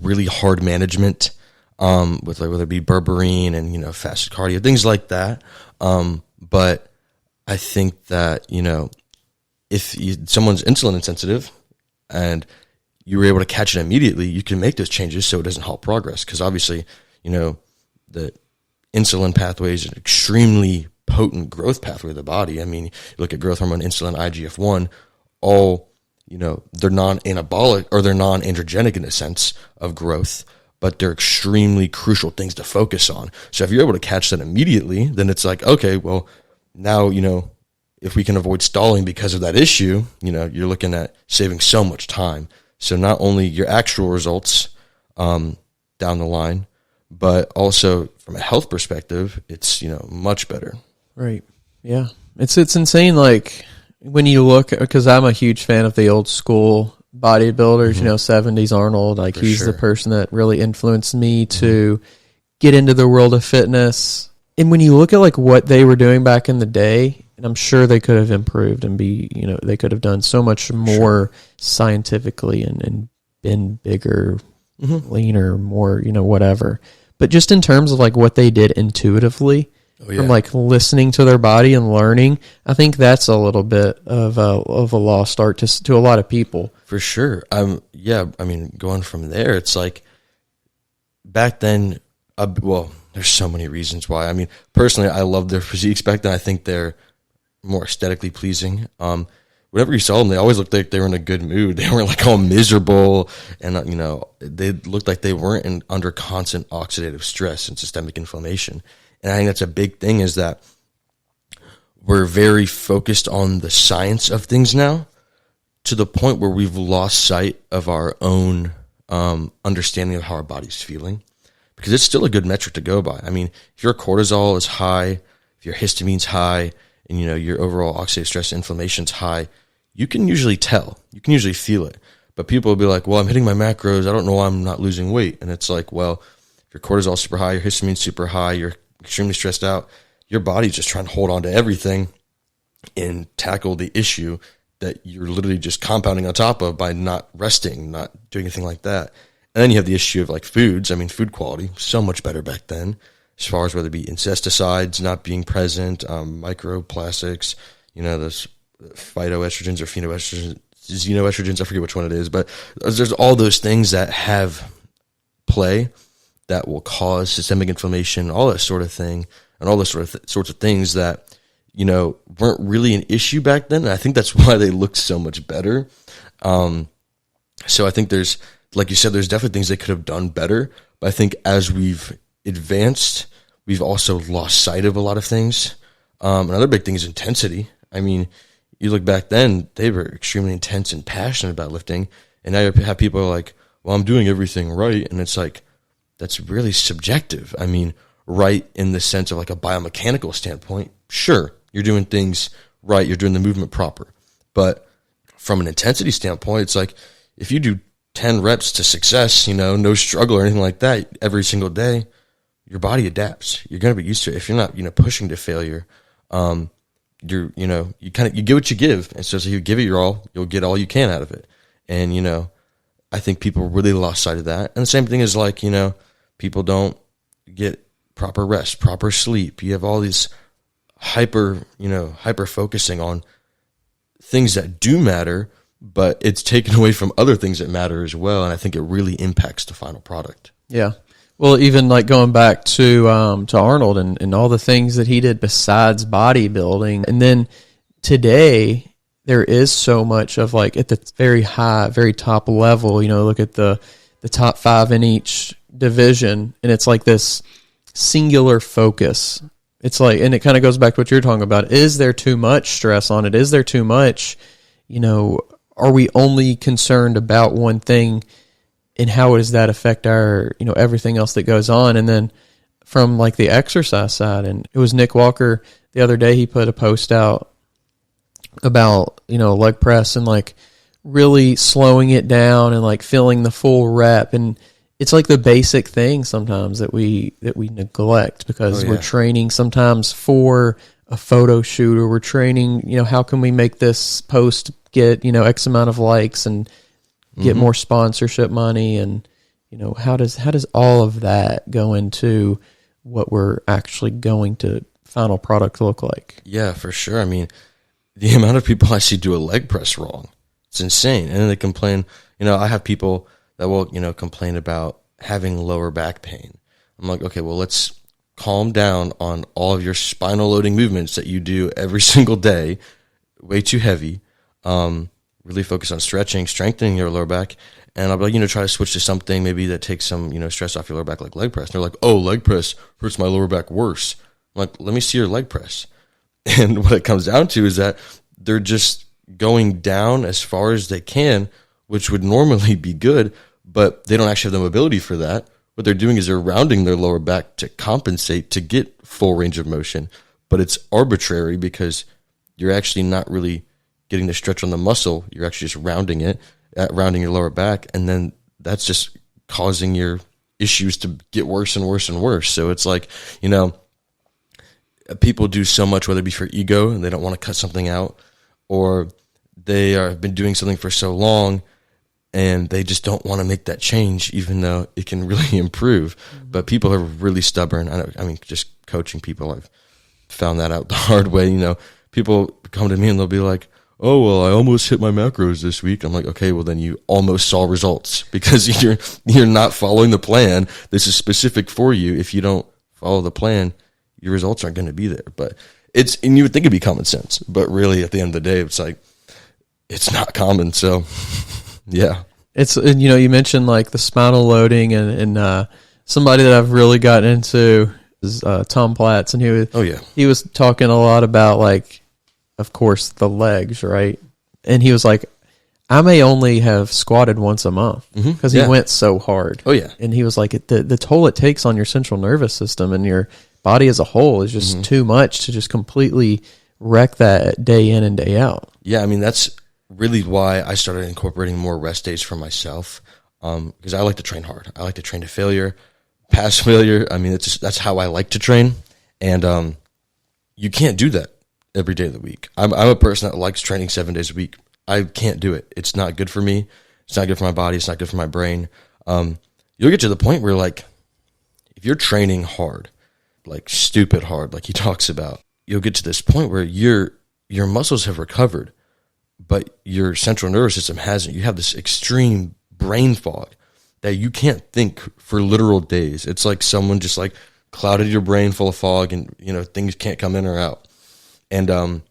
really hard management, with like whether it be berberine and fasted cardio, things like that. But I think that if someone's insulin insensitive and you were able to catch it immediately, you can make those changes so it doesn't halt progress. Because obviously, the insulin pathway is an extremely potent growth pathway of the body. I mean, you look at growth hormone, insulin, IGF-1, all, they're non-anabolic or they're non-androgenic in the sense of growth, but they're extremely crucial things to focus on. So if you're able to catch that immediately, then it's like, okay, well, now, if we can avoid stalling because of that issue, you're looking at saving so much time. So not only your actual results down the line, but also from a health perspective, it's, much better. Right. Yeah. It's insane. Like when you look, because I'm a huge fan of the old school bodybuilders, 70s Arnold, like he's the person that really influenced me to get into the world of fitness. And when you look at like what they were doing back in the day, and I'm sure they could have improved and they could have done so much more scientifically and been bigger, leaner, more, whatever. But just in terms of like what they did intuitively, from like listening to their body and learning, I think that's a little bit of a lost art to a lot of people. For sure. I mean, going from there, it's like back then, there's so many reasons why. I mean, personally, I love their physiques back then. I think they're more aesthetically pleasing. Whenever you saw them, they always looked like they were in a good mood. They weren't like all miserable, and they looked like they weren't under constant oxidative stress and systemic inflammation. And I think that's a big thing, is that we're very focused on the science of things now, to the point where we've lost sight of our own understanding of how our body's feeling. Because it's still a good metric to go by. I mean, if your cortisol is high, if your histamine's high, and your overall oxidative stress inflammation's high, you can usually tell. You can usually feel it. But people will be like, well, I'm hitting my macros, I don't know why I'm not losing weight. And it's like, well, if your cortisol's super high, your histamine's super high, your extremely stressed out, your body's just trying to hold on to everything and tackle the issue that you're literally just compounding on top of by not resting, not doing anything like that. And then you have the issue of like foods. I mean, food quality, so much better back then, as far as whether it be insecticides not being present, microplastics, those phytoestrogens or phenoestrogens, xenoestrogens, I forget which one it is, but there's all those things that have play that will cause systemic inflammation, all that sort of thing, and all those sorts of things that, weren't really an issue back then. And I think that's why they looked so much better. So I think there's, like you said, there's definitely things they could have done better. But I think as we've advanced, we've also lost sight of a lot of things. Another big thing is intensity. I mean, you look back then, they were extremely intense and passionate about lifting. And now you have people who are like, well, I'm doing everything right. And it's like, that's really subjective. I mean, right in the sense of like a biomechanical standpoint, sure, you're doing things right, you're doing the movement proper. But from an intensity standpoint, it's like, if you do 10 reps to success, no struggle or anything like that every single day, your body adapts. You're going to be used to it. If you're not, pushing to failure, you get what you give. And so if you give it your all, you'll get all you can out of it. And, I think people really lost sight of that. And the same thing is like, people don't get proper rest, proper sleep. You have all these hyper focusing on things that do matter, but it's taken away from other things that matter as well. And I think it really impacts the final product. Yeah. Well, even like going back to Arnold and all the things that he did besides bodybuilding. And then today there is so much of like at the very high, very top level, look at the top 5 in each division. And it's like this singular focus. It's like, and it kind of goes back to what you're talking about. Is there too much stress on it? Is there too much, are we only concerned about one thing, and how does that affect our, everything else that goes on? And then from like the exercise side, and it was Nick Walker the other day, he put a post out about, leg press and like really slowing it down and like feeling the full rep. And it's like the basic thing sometimes that we neglect because we're training sometimes for a photo shoot, or we're training, how can we make this post get, X amount of likes and get more sponsorship money, and how does all of that go into what we're actually going to final product look like? Yeah, for sure. I mean, the amount of people I see do a leg press wrong, it's insane. And then they complain, I have people that will, complain about having lower back pain. I'm like, okay, well, let's calm down on all of your spinal loading movements that you do every single day, way too heavy. Really focus on stretching, strengthening your lower back. And I'll be like, try to switch to something maybe that takes some, stress off your lower back, like leg press. And they're like, oh, leg press hurts my lower back worse. I'm like, let me see your leg press. And what it comes down to is that they're just going down as far as they can, which would normally be good, but they don't actually have the mobility for that. What they're doing is they're rounding their lower back to compensate to get full range of motion. But it's arbitrary because you're actually not really getting the stretch on the muscle. You're actually just rounding your lower back. And then that's just causing your issues to get worse and worse and worse. So it's like, people do so much, whether it be for ego and they don't want to cut something out, or they have been doing something for so long and they just don't want to make that change, even though it can really improve. But people are really stubborn. I mean, just coaching people, I've found that out the hard way. People come to me and they'll be like, oh, well, I almost hit my macros this week. I'm like, okay, well, then you almost saw results because you're not following the plan. This is specific for you. If you don't follow the plan, your results aren't going to be there. But and you would think it'd be common sense, but really at the end of the day, it's like, it's not common. So yeah. You mentioned like the spinal loading and somebody that I've really gotten into is Tom Platz, and he was talking a lot about like, of course, the legs, right? And he was like, I may only have squatted once a month because he went so hard. Oh, yeah. And he was like, the toll it takes on your central nervous system and your body as a whole is just too much to just completely wreck that day in and day out. Yeah, I mean, that's really why I started incorporating more rest days for myself, because I like to train hard. I like to train to failure, past failure. I mean, that's how I like to train. And you can't do that every day of the week. I'm a person that likes training 7 days a week. I can't do it. It's not good for me. It's not good for my body. It's not good for my brain. You'll get to the point where, like, if you're training hard, like stupid hard, like he talks about, you'll get to this point where your muscles have recovered, but your central nervous system hasn't. You have this extreme brain fog that you can't think for literal days. It's like someone just like clouded your brain full of fog, and things can't come in or out. And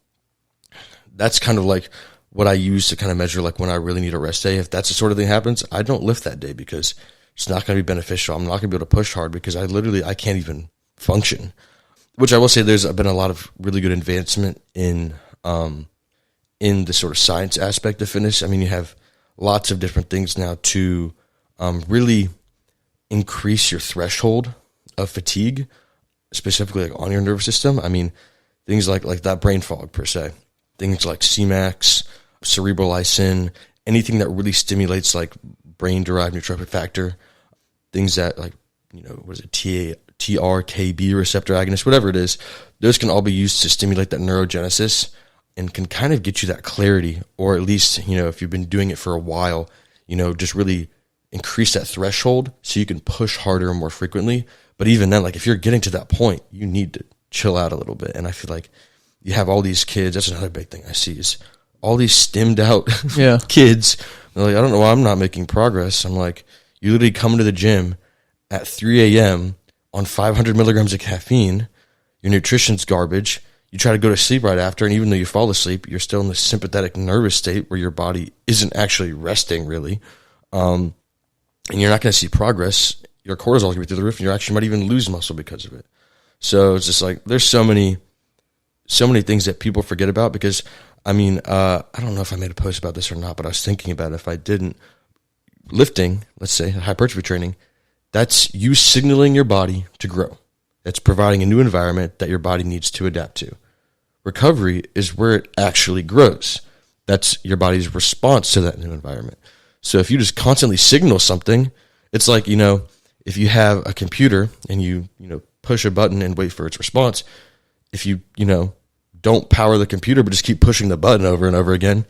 that's kind of like what I use to kind of measure like when I really need a rest day. If that's the sort of thing happens, I don't lift that day because it's not going to be beneficial. I'm not going to be able to push hard because I can't even function. Which I will say, there's been a lot of really good advancement in the sort of science aspect of fitness. I mean, you have lots of different things now to really increase your threshold of fatigue, specifically like on your nervous system. I mean, things like that brain fog per se, things like CMAX, cerebral lysin, anything that really stimulates like brain-derived neurotrophic factor, things that like, what is it, TRKB receptor agonist, whatever it is, those can all be used to stimulate that neurogenesis and can kind of get you that clarity, or at least, if you've been doing it for a while, just really increase that threshold so you can push harder and more frequently. But even then, like if you're getting to that point, you need to chill out a little bit. And I feel like you have all these kids. That's another big thing I see is all these stimmed out kids. They're like, I don't know why I'm not making progress. I'm like, you literally come into the gym at 3 a.m. on 500 milligrams of caffeine. Your nutrition's garbage. You try to go to sleep right after, and even though you fall asleep, you're still in the sympathetic nervous state where your body isn't actually resting really. And you're not going to see progress. Your cortisol is going to be through the roof, and you actually might even lose muscle because of it. So it's just like there's so many things that people forget about because, I mean, I don't know if I made a post about this or not, but I was thinking about it. If I didn't, lifting, let's say hypertrophy training, that's you signaling your body to grow. It's providing a new environment that your body needs to adapt to. Recovery is where it actually grows. That's your body's response to that new environment. So if you just constantly signal something, it's like, if you have a computer and you push a button and wait for its response, if you don't power the computer but just keep pushing the button over and over again,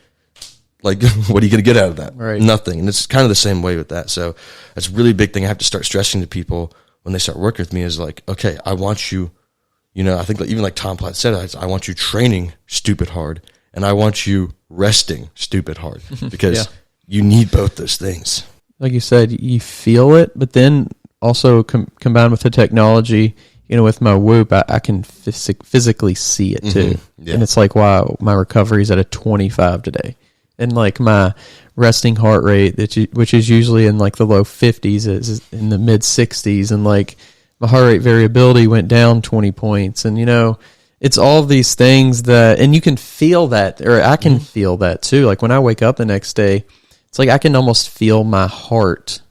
like what are you going to get out of that? Right. Nothing. And it's kind of the same way with that. So that's a really big thing I have to start stressing to people when they start working with me is like, okay, I want you, I think even like Tom Platt said, I want you training stupid hard and I want you resting stupid hard because you need both those things. Like you said, you feel it, but then also combined with the technology, with my Whoop, I can physically see it too. Mm-hmm. Yeah. And it's like, wow, my recovery is at a 25 today. And like my resting heart rate, which is usually in like the low 50s, is in the mid 60s. And like my heart rate variability went down 20 points. And, it's all of these things that, and you can feel that, or I can feel that too. Like when I wake up the next day, it's like I can almost feel my heart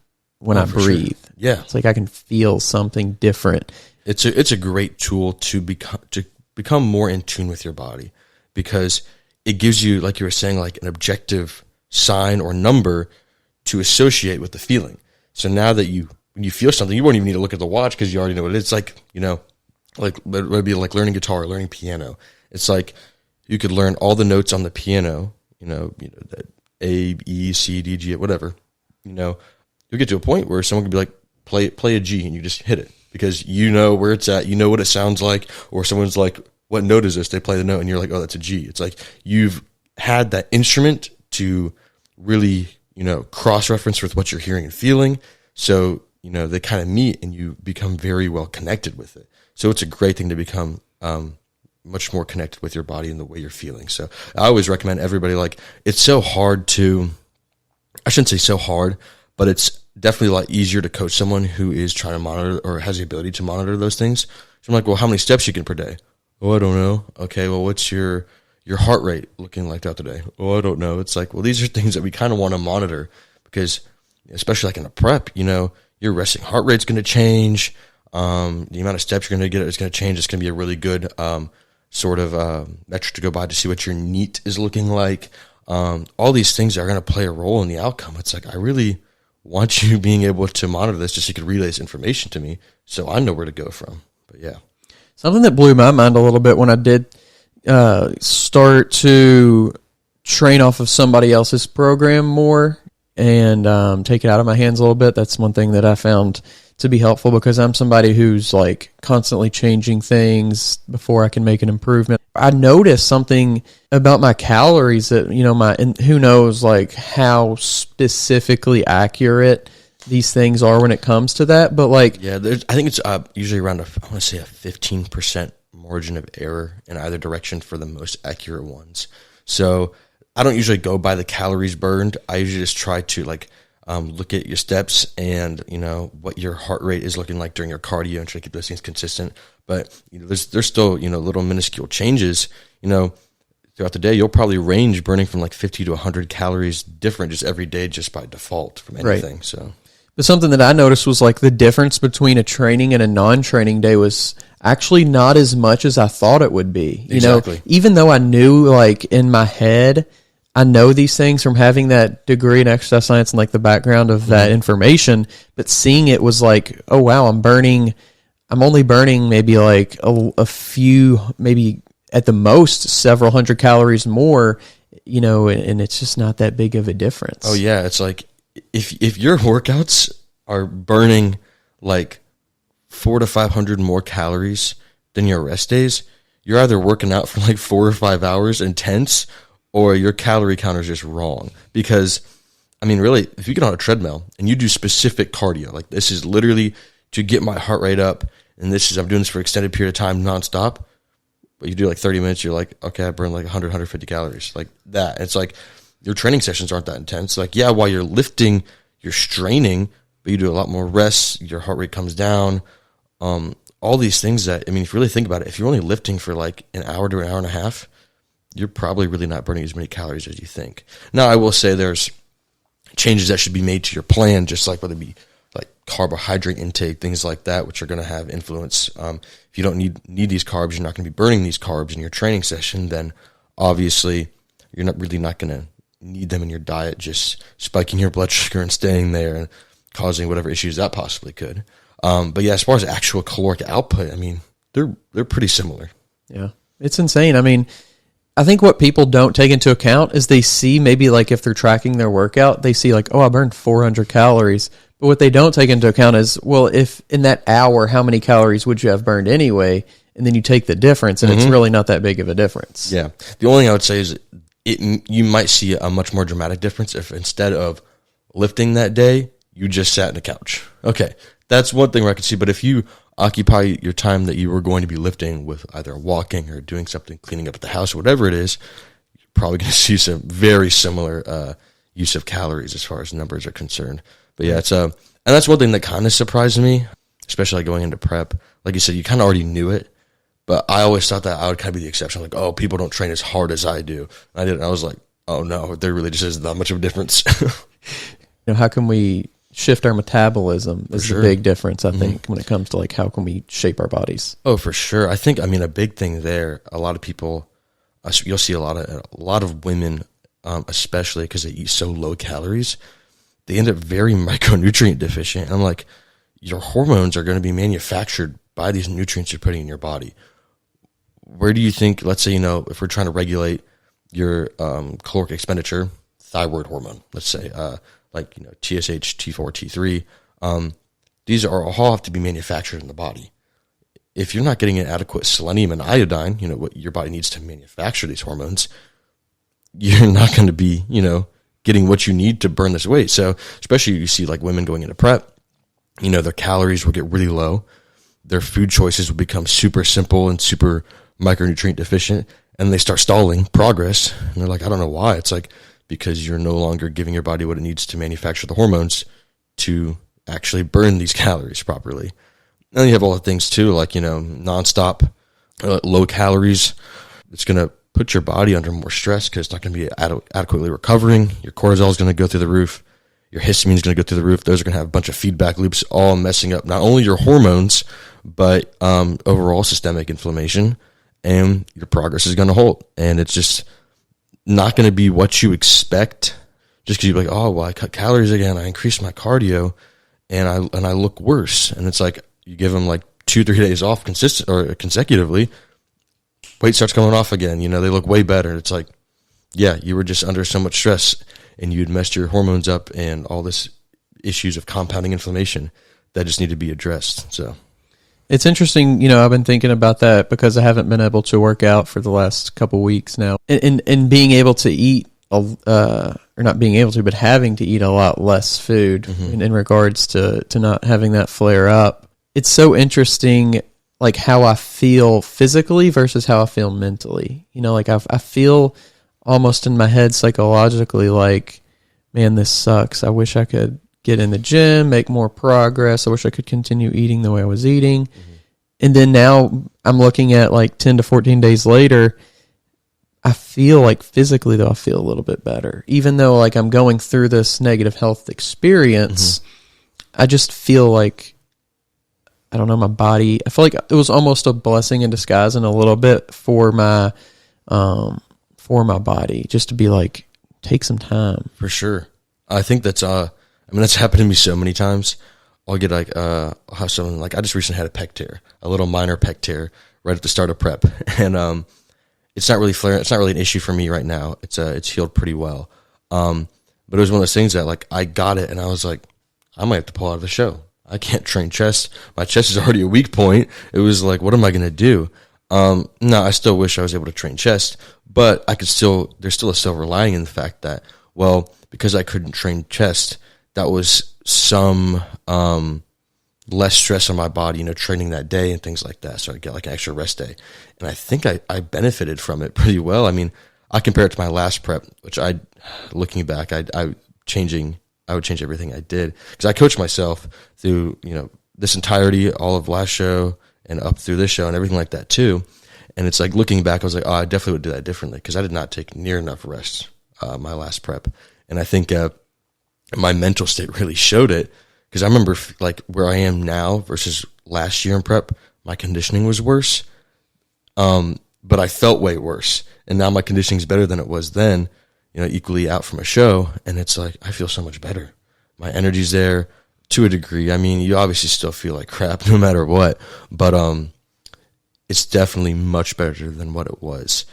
when I breathe. Sure. Yeah. It's like I can feel something different. It's a great tool to become more in tune with your body because it gives you, like you were saying, like an objective sign or number to associate with the feeling. So now that when you feel something, you won't even need to look at the watch because you already know what it is. It's like, like it would be like learning guitar or learning piano. It's like you could learn all the notes on the piano, that A, E, C, D, G, whatever. You'll get to a point where someone could be like, play a G, and you just hit it because you know where it's at, you know what it sounds like, or someone's like, what note is this? They play the note, and you're like, oh, that's a G. It's like you've had that instrument to really, cross-reference with what you're hearing and feeling. So, they kind of meet, and you become very well connected with it. So it's a great thing to become much more connected with your body and the way you're feeling. So I always recommend everybody, like, it's so hard to, I shouldn't say so hard, but it's definitely a lot easier to coach someone who is trying to monitor or has the ability to monitor those things. So I'm like, well, how many steps you can per day? Oh, I don't know. Okay, well, what's your heart rate looking like out today? Oh, I don't know. It's like, well, these are things that we kind of want to monitor because, especially like in a prep, your resting heart rate's going to change. The amount of steps you're going to get is going to change. It's going to be a really good sort of metric to go by to see what your NEAT is looking like. All these things are going to play a role in the outcome. It's like, I really want you being able to monitor this just so you can relay this information to me so I know where to go from. But yeah. Something that blew my mind a little bit when I did start to train off of somebody else's program more and take it out of my hands a little bit. That's one thing that I found to be helpful, because I'm somebody who's like constantly changing things before I can make an improvement. I noticed something about my calories that, and who knows like how specifically accurate these things are when it comes to that. But like, yeah, I think it's usually around I want to say a 15% margin of error in either direction for the most accurate ones. So I don't usually go by the calories burned. I usually just try to look at your steps and what your heart rate is looking like during your cardio and try to keep those things consistent. But there's still little minuscule changes. Throughout the day, you'll probably range burning from like 50 to 100 calories different just every day, just by default from anything. Right. So, but something that I noticed was like the difference between a training and a non-training day was actually not as much as I thought it would be. Exactly. Even though I knew like in my head, I know these things from having that degree in exercise science and like the background of that information, but seeing it was like, oh wow, I'm only burning maybe like a few, maybe at the most several hundred calories more, and it's just not that big of a difference. Oh yeah, it's like if your workouts are burning like 400 to 500 more calories than your rest days, you're either working out for like 4 or 5 hours intense, or your calorie counter is just wrong. Because, really, if you get on a treadmill and you do specific cardio, like this is literally to get my heart rate up, and I'm doing this for an extended period of time nonstop, but you do like 30 minutes, you're like, okay, I burned like 100, 150 calories, like that. It's like your training sessions aren't that intense. Like, yeah, while you're lifting, you're straining, but you do a lot more rests, your heart rate comes down, all these things that, if you really think about it, if you're only lifting for like an hour to an hour and a half, you're probably really not burning as many calories as you think. Now, I will say there's changes that should be made to your plan, just like whether it be like carbohydrate intake, things like that, which are going to have influence. If you don't need these carbs, you're not going to be burning these carbs in your training session, then obviously you're not going to need them in your diet, just spiking your blood sugar and staying there and causing whatever issues that possibly could. But yeah, as far as actual caloric output, they're pretty similar. Yeah, it's insane. I think what people don't take into account is they see maybe like if they're tracking their workout, they see like, oh, I burned 400 calories. But what they don't take into account is, well, if in that hour, how many calories would you have burned anyway? And then you take the difference, and it's really not that big of a difference. Yeah. The only thing I would say is you might see a much more dramatic difference if instead of lifting that day, you just sat on the couch. Okay. That's one thing where I could see. But if you occupy your time that you were going to be lifting with either walking or doing something, cleaning up at the house, or whatever it is, you're probably going to see some very similar use of calories as far as numbers are concerned. But yeah, and that's one thing that kind of surprised me, especially going into prep. Like you said, you kind of already knew it, but I always thought that I would kind of be the exception. Like, oh, people don't train as hard as I do. And I did. And I was like, oh no, there really just isn't that much of a difference. How can we shift our metabolism is the big difference, I think, when it comes to like how can we shape our bodies. Oh, for sure. I think, a big thing there, a lot of people, you'll see a lot of women, especially because they eat so low calories, they end up very micronutrient deficient. And I'm like, your hormones are going to be manufactured by these nutrients you're putting in your body. Where do you think, let's say, if we're trying to regulate your caloric expenditure, thyroid hormone, let's say, TSH, T4, T3, these are all have to be manufactured in the body. If you're not getting an adequate selenium and iodine, what your body needs to manufacture these hormones, you're not going to be, getting what you need to burn this weight. So especially you see like women going into prep, their calories will get really low. Their food choices will become super simple and super micronutrient deficient, and they start stalling progress. And they're like, I don't know why. It's like, because you're no longer giving your body what it needs to manufacture the hormones to actually burn these calories properly. And you have all the things too, like, nonstop low calories. It's going to put your body under more stress because it's not going to be adequately recovering. Your cortisol is going to go through the roof. Your histamine is going to go through the roof. Those are going to have a bunch of feedback loops, all messing up not only your hormones, but overall systemic inflammation, and your progress is going to halt. And it's just not going to be what you expect, just because you're like, oh, well, I cut calories again, I increased my cardio, and I look worse. And it's like you give them like 2-3 days off consecutively, weight starts coming off again. You know, they look way better. It's like, yeah, you were just under so much stress and you'd messed your hormones up and all this issues of compounding inflammation that just need to be addressed. So it's interesting, you know, I've been thinking about that because I haven't been able to work out for the last couple weeks now. And being able to eat, or not being able to, but having to eat a lot less food in regards to not having that flare up. It's so interesting, like how I feel physically versus how I feel mentally. You know, like I feel almost in my head psychologically like, man, this sucks. I wish I could get in the gym, make more progress. I wish I could continue eating the way I was eating. And then now I'm looking at like 10 to 14 days later, I feel like physically though, I feel a little bit better. Even though like I'm going through this negative health experience, I just feel like, I don't know, my body, I feel like it was almost a blessing in disguise in a little bit for my body, just to be like, take some time. for sure. I think that's, that's happened to me so many times. I'll get like, I'll have someone like, I just recently had a pec tear, a little minor pec tear right at the start of prep. And, it's not really flaring. It's not really an issue for me right now. It's healed pretty well. But it was one of those things that like I got it and I was like, I might have to pull out of the show. I can't train chest. My chest is already a weak point. It was like, what am I going to do? No, I still wish I was able to train chest, but there's still a silver lining in the fact that, well, because I couldn't train chest, that was some, less stress on my body, you know, training that day and things like that. So I get like an extra rest day. And I think I benefited from it pretty well. I mean, I compare it to my last prep, which looking back, I would change everything I did because I coached myself through, you know, this entirety, all of last show and up through this show and everything like that too. And it's like looking back, I was like, oh, I definitely would do that differently because I did not take near enough rest my last prep. And I think my mental state really showed it. Because I remember, like, where I am now versus last year in prep, my conditioning was worse, but I felt way worse. And now my conditioning is better than it was then, you know, equally out from a show. And it's like, I feel so much better. My energy's there to a degree. I mean, you obviously still feel like crap no matter what, but it's definitely much better than what it was.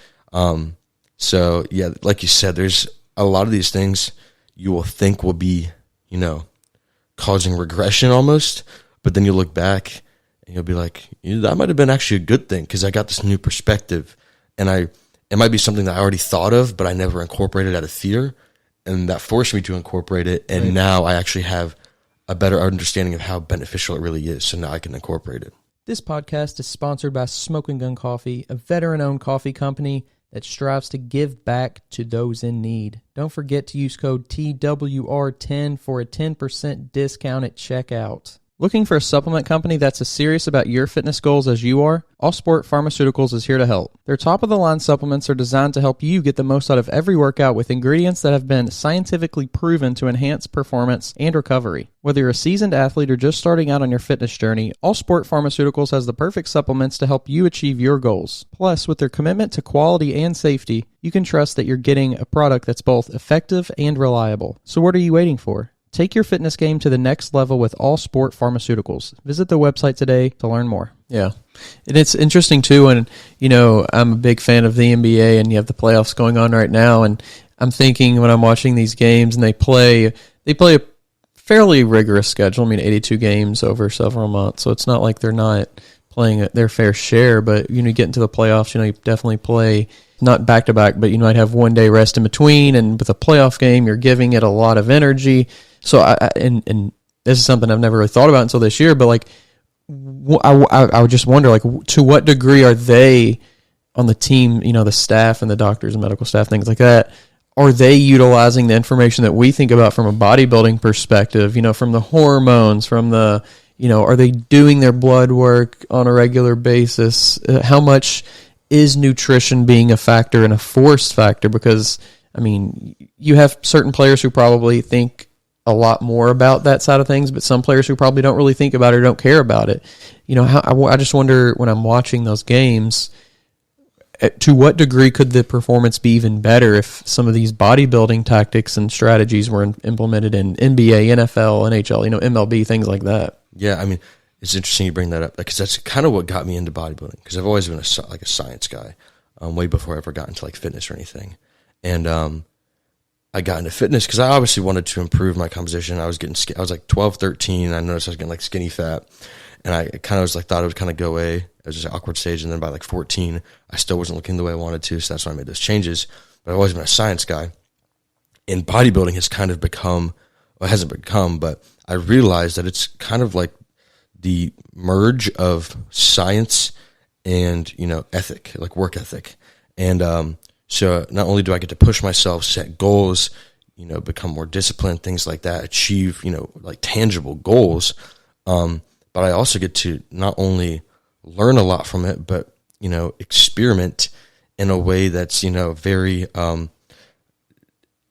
So, yeah, like you said, there's a lot of these things you will think will be, you know, causing regression almost, but then you look back and you'll be like, that might have been actually a good thing because I got this new perspective and it might be something that I already thought of, but I never incorporated out of fear, and that forced me to incorporate it, and now I actually have a better understanding of how beneficial it really is, so now I can incorporate it. This podcast is sponsored by Smoking Gun Coffee, a veteran-owned coffee company that strives to give back to those in need. Don't forget to use code TWR10 for a 10% discount at checkout. Looking for a supplement company that's as serious about your fitness goals as you are? All Sport Pharmaceuticals is here to help. Their top-of-the-line supplements are designed to help you get the most out of every workout with ingredients that have been scientifically proven to enhance performance and recovery. Whether you're a seasoned athlete or just starting out on your fitness journey, All Sport Pharmaceuticals has the perfect supplements to help you achieve your goals. Plus, with their commitment to quality and safety, you can trust that you're getting a product that's both effective and reliable. So what are you waiting for? Take your fitness game to the next level with All Sport Pharmaceuticals. Visit the website today to learn more. Yeah. And it's interesting too, and you know, I'm a big fan of the NBA and you have the playoffs going on right now, and I'm thinking when I'm watching these games and they play a fairly rigorous schedule. I mean, 82 games over several months. So it's not like they're not playing their fair share, but you know, you get into the playoffs, you know, you definitely play not back to back, but you might have one day rest in between, and with a playoff game, you're giving it a lot of energy. So and this is something I've never really thought about until this year, but like I would just wonder, like, to what degree are they on the team, you know, the staff and the doctors and medical staff, things like that, are they utilizing the information that we think about from a bodybuilding perspective, you know, from the hormones, from the, you know, are they doing their blood work on a regular basis? How much is nutrition being a factor and a forced factor? Because, I mean, you have certain players who probably think a lot more about that side of things, but some players who probably don't really think about it or don't care about it. You know, I just wonder when I'm watching those games, to what degree could the performance be even better if some of these bodybuilding tactics and strategies were implemented in NBA, NFL, NHL, you know, MLB, things like that? Yeah, I mean, it's interesting you bring that up, because that's kind of what got me into bodybuilding, because I've always been a science guy, way before I ever got into like fitness or anything. And I got into fitness because I obviously wanted to improve my composition. I was like 12, 13. I noticed I was getting like skinny fat, and I kind of was like, thought it would kind of go away. It was just an awkward stage. And then by like 14, I still wasn't looking the way I wanted to. So that's why I made those changes. But I've always been a science guy, and bodybuilding has kind of become, well, it hasn't become, but I realized that it's kind of like the merge of science and, ethic, like work ethic. And, so not only do I get to push myself, set goals, become more disciplined, things like that, achieve, like tangible goals. But I also get to not only learn a lot from it, but, experiment in a way that's, very,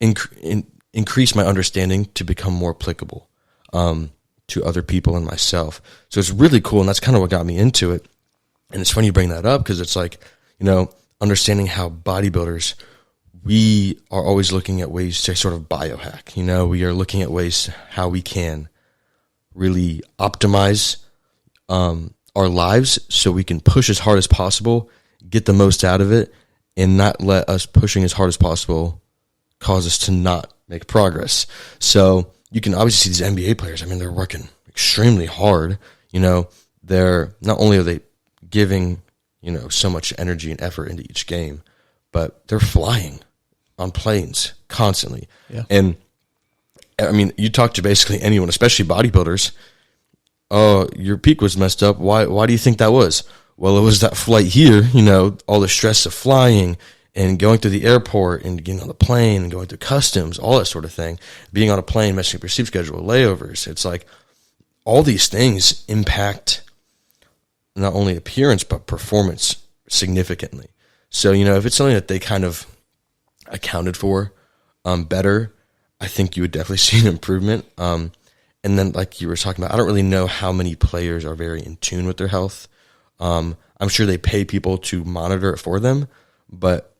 increase my understanding to become more applicable, to other people and myself. So it's really cool. And that's kind of what got me into it. And it's funny you bring that up, because it's like, understanding how bodybuilders, we are always looking at ways to sort of biohack. We are looking at ways how we can really optimize our lives so we can push as hard as possible, get the most out of it, and not let us pushing as hard as possible cause us to not make progress. So you can obviously see these NBA players. I mean, they're working extremely hard. They're not only are they giving so much energy and effort into each game, but they're flying on planes constantly. Yeah. And I mean, you talk to basically anyone, especially bodybuilders. Oh, your peak was messed up. Why do you think that was? Well, it was that flight here, all the stress of flying and going through the airport and getting on the plane and going through customs, all that sort of thing. Being on a plane, messing up your sleep schedule, layovers. It's like all these things impact not only appearance, but performance significantly. So, if it's something that they kind of accounted for better, I think you would definitely see an improvement. And then like you were talking about, I don't really know how many players are very in tune with their health. I'm sure they pay people to monitor it for them, but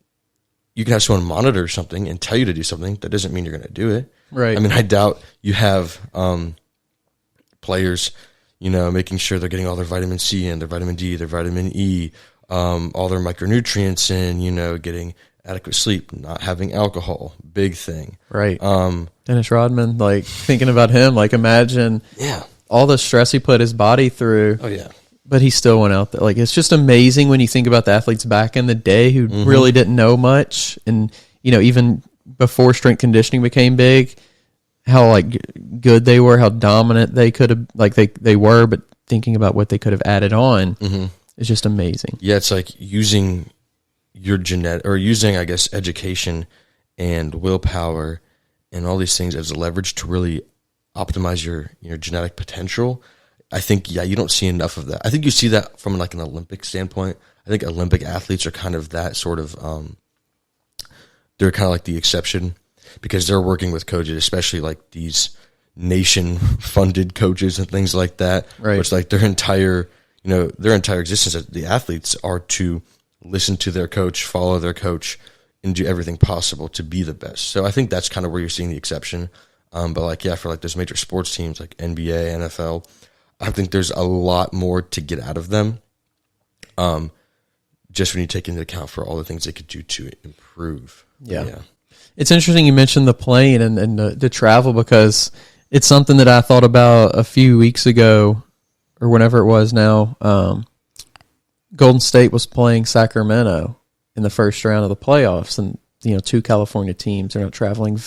you can have someone monitor something and tell you to do something. That doesn't mean you're going to do it. Right. I mean, I doubt you have players making sure they're getting all their vitamin C in, their vitamin D, their vitamin E, all their micronutrients in, getting adequate sleep, not having alcohol, big thing. Right. Dennis Rodman, like thinking about him, like imagine all the stress he put his body through. Oh, yeah. But he still went out there. Like, it's just amazing when you think about the athletes back in the day who really didn't know much. And, even before strength conditioning became big, how like good they were, how dominant they could have, like they were, but thinking about what they could have added on is just amazing. Yeah, it's like using your using, I guess, education and willpower and all these things as a leverage to really optimize your genetic potential. I think, you don't see enough of that. I think you see that from like an Olympic standpoint. I think Olympic athletes are kind of that sort of, they're kind of like the exception, because they're working with coaches, especially like these nation-funded coaches and things like that. Right. It's like their entire existence as the athletes are to listen to their coach, follow their coach, and do everything possible to be the best. So I think that's kind of where you're seeing the exception. But like, for like those major sports teams like NBA, NFL, I think there's a lot more to get out of them. Just when you take into account for all the things they could do to improve. Yeah. It's interesting you mentioned the plane and the travel, because it's something that I thought about a few weeks ago or whenever it was now. Golden State was playing Sacramento in the first round of the playoffs, and, two California teams are not traveling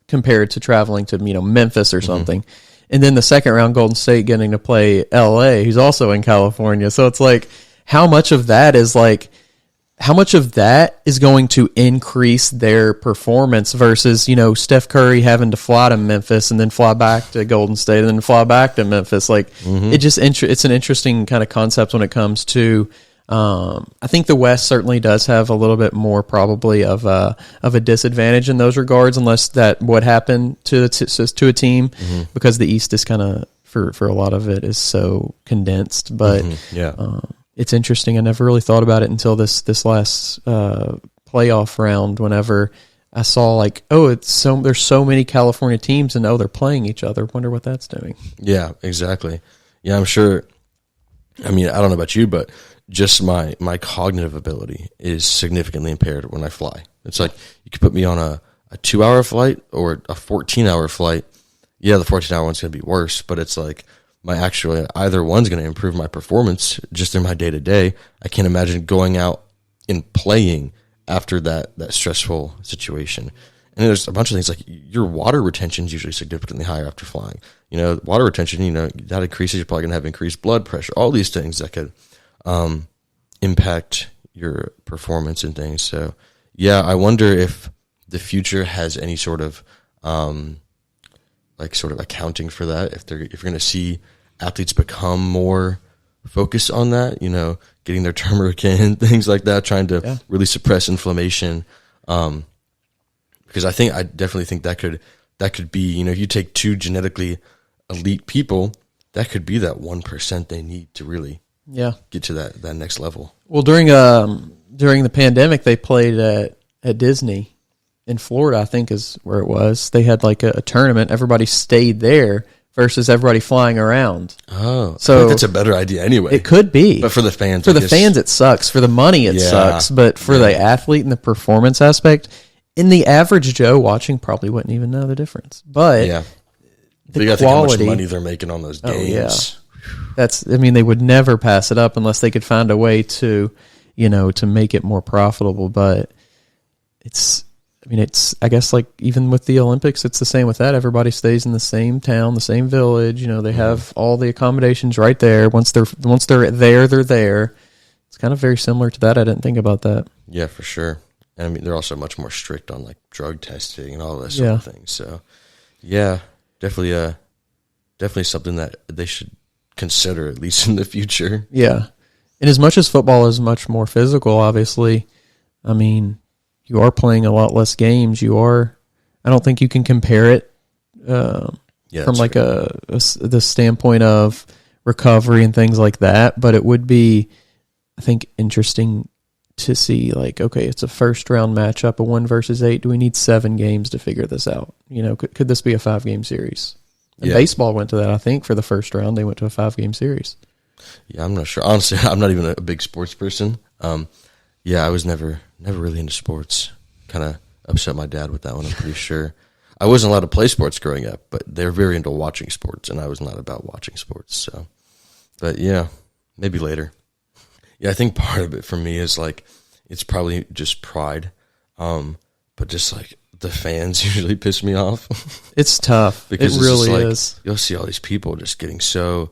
compared to traveling to, Memphis or something. And then the second round, Golden State getting to play LA, who's also in California. So it's like, how much of that is going to increase their performance versus, Steph Curry having to fly to Memphis and then fly back to Golden State and then fly back to Memphis. Like, it's an interesting kind of concept when it comes to, I think the West certainly does have a little bit more probably of a disadvantage in those regards, unless that what happened to a team, because the East is kind of, for a lot of it, is so condensed. But it's interesting. I never really thought about it until this last playoff round, whenever I saw like, there's so many California teams and they're playing each other. Wonder what that's doing. Yeah, exactly. Yeah, I'm sure I mean, I don't know about you, but just my cognitive ability is significantly impaired when I fly. It's like you could put me on a 2-hour flight or a 14-hour flight. Yeah, the 14-hour one's going to be worse, but it's like either one's going to improve my performance just in my day-to-day. I can't imagine going out and playing after that stressful situation. And there's a bunch of things like your water retention is usually significantly higher after flying. Water retention, that increases, you're probably going to have increased blood pressure, all these things that could impact your performance and things. So, yeah, I wonder if the future has any sort of accounting for that. If you're going to see athletes become more focused on that, getting their turmeric in, things like that, trying to really suppress inflammation. Because I definitely think that could be, if you take two genetically elite people, that could be that 1% they need to really get to that next level. Well, during the pandemic, they played at Disney in Florida, I think is where it was. They had like a tournament. Everybody stayed there versus everybody flying around. Oh, so I think that's a better idea anyway. It could be. But for the fans, fans, it sucks. For the money, it sucks. But for the athlete and the performance aspect, in the average Joe watching probably wouldn't even know the difference. But the quality, think how much money they're making on those games. They would never pass it up unless they could find a way to make it more profitable. But I guess like even with the Olympics, it's the same with that. Everybody stays in the same town, the same village. They have all the accommodations right there. Once they're there, they're there. It's kind of very similar to that. I didn't think about that. Yeah, for sure. And I mean, they're also much more strict on like drug testing and all this sort of thing. So, yeah, definitely something that they should consider at least in the future. Yeah, and as much as football is much more physical, obviously, I mean, you are playing a lot less games. I don't think you can compare it from like the standpoint of recovery and things like that. But it would be, I think, interesting to see like, okay, it's a first round matchup, a 1 versus 8. Do we need 7 games to figure this out? Could this be a 5-game series? And baseball went to that, I think, for the first round. They went to a 5-game series. Yeah, I'm not sure. Honestly, I'm not even a big sports person. I was never really into sports. Kind of upset my dad with that one, I'm pretty sure. I wasn't allowed to play sports growing up, but they're very into watching sports, and I was not about watching sports. So, but yeah, maybe later. Yeah, I think part of it for me is like, it's probably just pride. But just like the fans usually piss me off. It's tough. Because it really is. You'll see all these people just getting so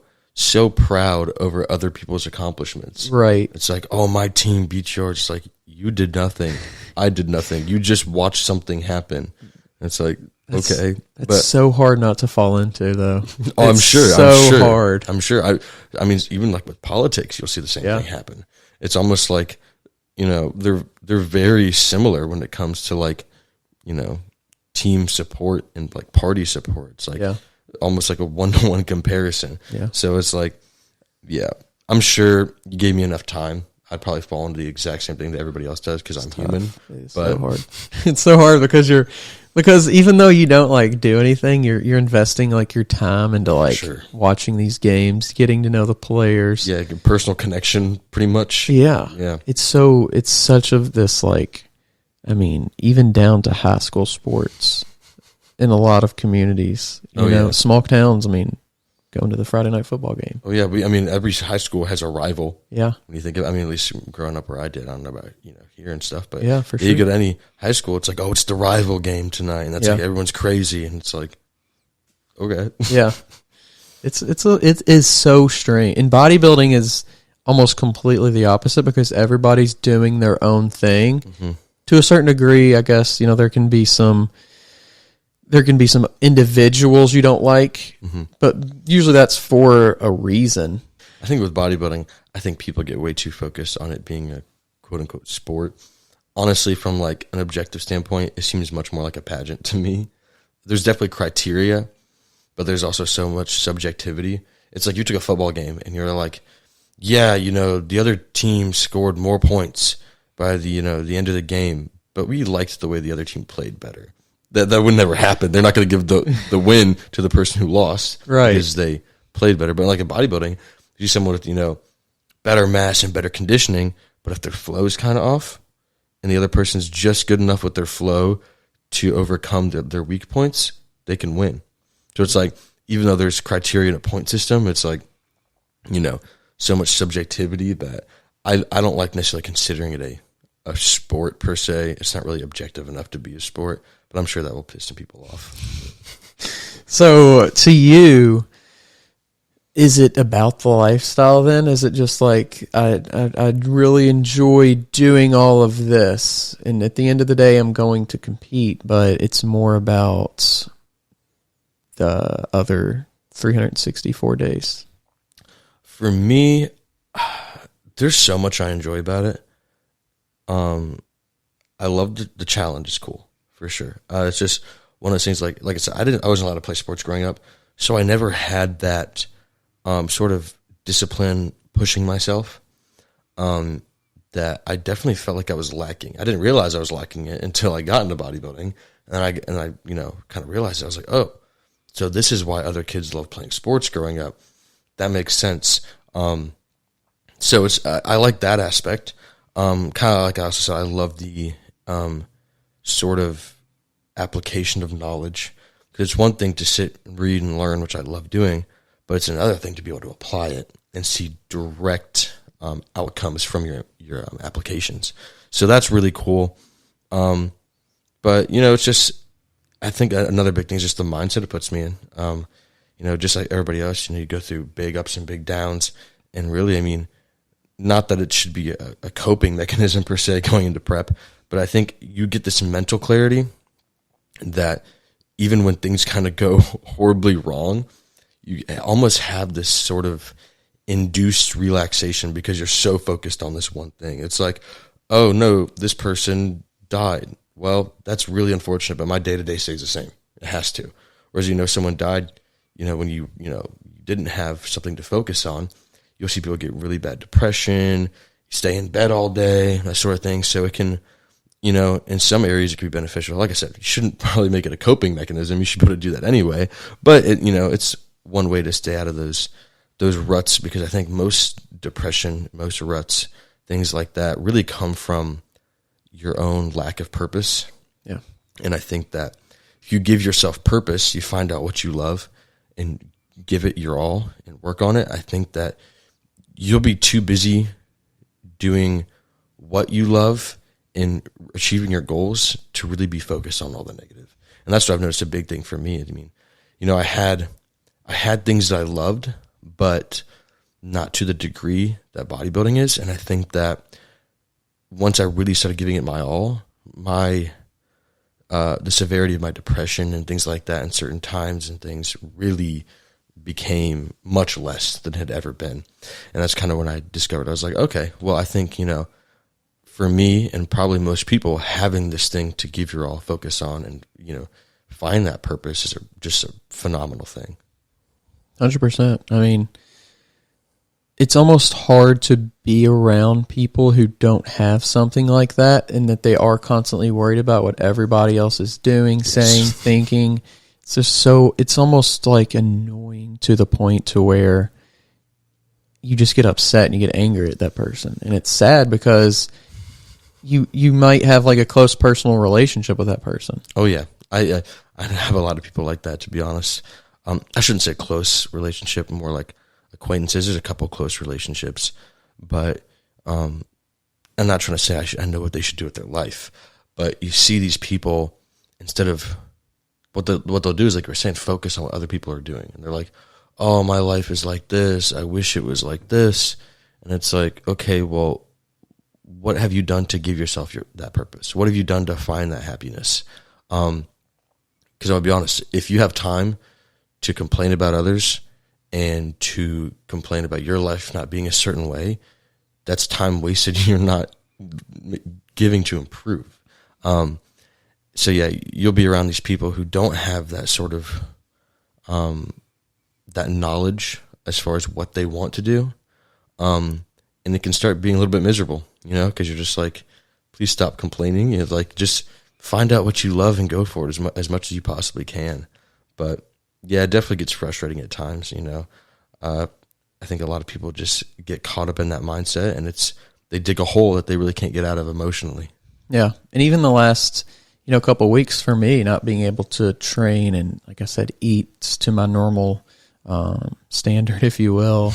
proud over other people's accomplishments. Right. It's like, oh, my team beat yours. It's like, you did nothing. I did nothing. You just watched something happen. It's like, okay. It's so hard not to fall into, though. Oh, I'm sure. Hard. I'm sure. I mean, even like with politics, you'll see the same thing happen. It's almost like, they're very similar when it comes to like, team support and like party support. It's like almost like a 1-to-1 comparison. Yeah. So it's like, I'm sure you gave me enough time, I'd probably fall into the exact same thing that everybody else does because I'm human. It's so hard. It's so hard because even though you don't like do anything, you're investing like your time into like watching these games, getting to know the players. Yeah, personal connection, pretty much. Yeah. It's such of this like, I mean, even down to high school sports in a lot of communities. You know, small towns. I mean, going to the Friday night football game. Oh yeah, every high school has a rival. Yeah. When you think of, at least growing up where I did, I don't know about here and stuff, but yeah, for sure. You go to any high school, it's like, oh, it's the rival game tonight, and that's like everyone's crazy, and it's like, okay, yeah, it is so strange. And bodybuilding is almost completely the opposite because everybody's doing their own thing to a certain degree. I guess there can be some individuals you don't like, but usually that's for a reason. I think with bodybuilding, I think people get way too focused on it being a quote-unquote sport. Honestly, from like an objective standpoint, it seems much more like a pageant to me. There's definitely criteria, but there's also so much subjectivity. It's like you took a football game and you're like, yeah, the other team scored more points by the end of the game, but we liked the way the other team played better. That would never happen. They're not going to give the win to the person who lost, right? Because they played better. But like in bodybuilding, you see someone with better mass and better conditioning, but if their flow is kind of off and the other person's just good enough with their flow to overcome their weak points, they can win. So it's like, even though there's criteria in a point system, it's like, so much subjectivity that I don't like necessarily considering it a sport per se. It's not really objective enough to be a sport, but I'm sure that will piss some people off. So to you, is it about the lifestyle then? Is it just like, I'd really enjoy doing all of this, and at the end of the day, I'm going to compete, but it's more about the other 364 days? For me, there's so much I enjoy about it. I love the challenge. Is cool for sure. It's just one of those things. Like I said, I wasn't allowed to play sports growing up, so I never had that sort of discipline pushing myself. That I definitely felt like I was lacking. I didn't realize I was lacking it until I got into bodybuilding, and I kind of realized it. I was like, oh, so this is why other kids love playing sports growing up. That makes sense. So I like that aspect. Kind of like I also said, I love the sort of application of knowledge, because it's one thing to sit and read and learn, which I love doing, but it's another thing to be able to apply it and see direct outcomes from your applications. So that's really cool. But it's just, I think another big thing is just the mindset it puts me in. Just like everybody else, you go through big ups and big downs, and really, I mean, not that it should be a coping mechanism per se going into prep, but I think you get this mental clarity that even when things kind of go horribly wrong, you almost have this sort of induced relaxation because you're so focused on this one thing. It's like, oh no, this person died. Well, that's really unfortunate, but my day-to-day stays the same. It has to. Whereas, someone died, when you didn't have something to focus on, you'll see people get really bad depression, stay in bed all day, that sort of thing. So it can, in some areas it can be beneficial. Like I said, you shouldn't probably make it a coping mechanism. You should be able to do that anyway. But it's one way to stay out of those ruts, because I think most depression, most ruts, things like that really come from your own lack of purpose. Yeah. And I think that if you give yourself purpose, you find out what you love and give it your all and work on it. I think that you'll be too busy doing what you love and achieving your goals to really be focused on all the negative. And that's what I've noticed a big thing for me. I mean, I had things that I loved, but not to the degree that bodybuilding is. And I think that once I really started giving it my all, the severity of my depression and things like that in certain times and things really became much less than it had ever been. And that's kind of when I discovered, I was like, okay, well, I think, for me and probably most people, having this thing to give your all, focus on, and, find that purpose is just a phenomenal thing. 100%. I mean, it's almost hard to be around people who don't have something like that, and that they are constantly worried about what everybody else is doing, saying, thinking. It's just it's almost like annoying to the point to where you just get upset and you get angry at that person. And it's sad because you might have like a close personal relationship with that person. Oh yeah. I have a lot of people like that, to be honest. I shouldn't say close relationship, more like acquaintances. There's a couple close relationships, but I'm not trying to say I know what they should do with their life. But you see these people, instead of what they'll do is, like we're saying, focus on what other people are doing. And they're like, oh, my life is like this. I wish it was like this. And it's like, okay, well, what have you done to give yourself that purpose? What have you done to find that happiness? Because I'll be honest, if you have time to complain about others and to complain about your life not being a certain way, that's time wasted you're not giving to improve. So yeah, you'll be around these people who don't have that sort of that knowledge as far as what they want to do, and it can start being a little bit miserable, because you're just like, please stop complaining. Like, just find out what you love and go for it as much as you possibly can. But yeah, it definitely gets frustrating at times. I think a lot of people just get caught up in that mindset, and they dig a hole that they really can't get out of emotionally. Yeah. And even the last, couple of weeks for me, not being able to train and, like I said, eat to my normal standard, if you will,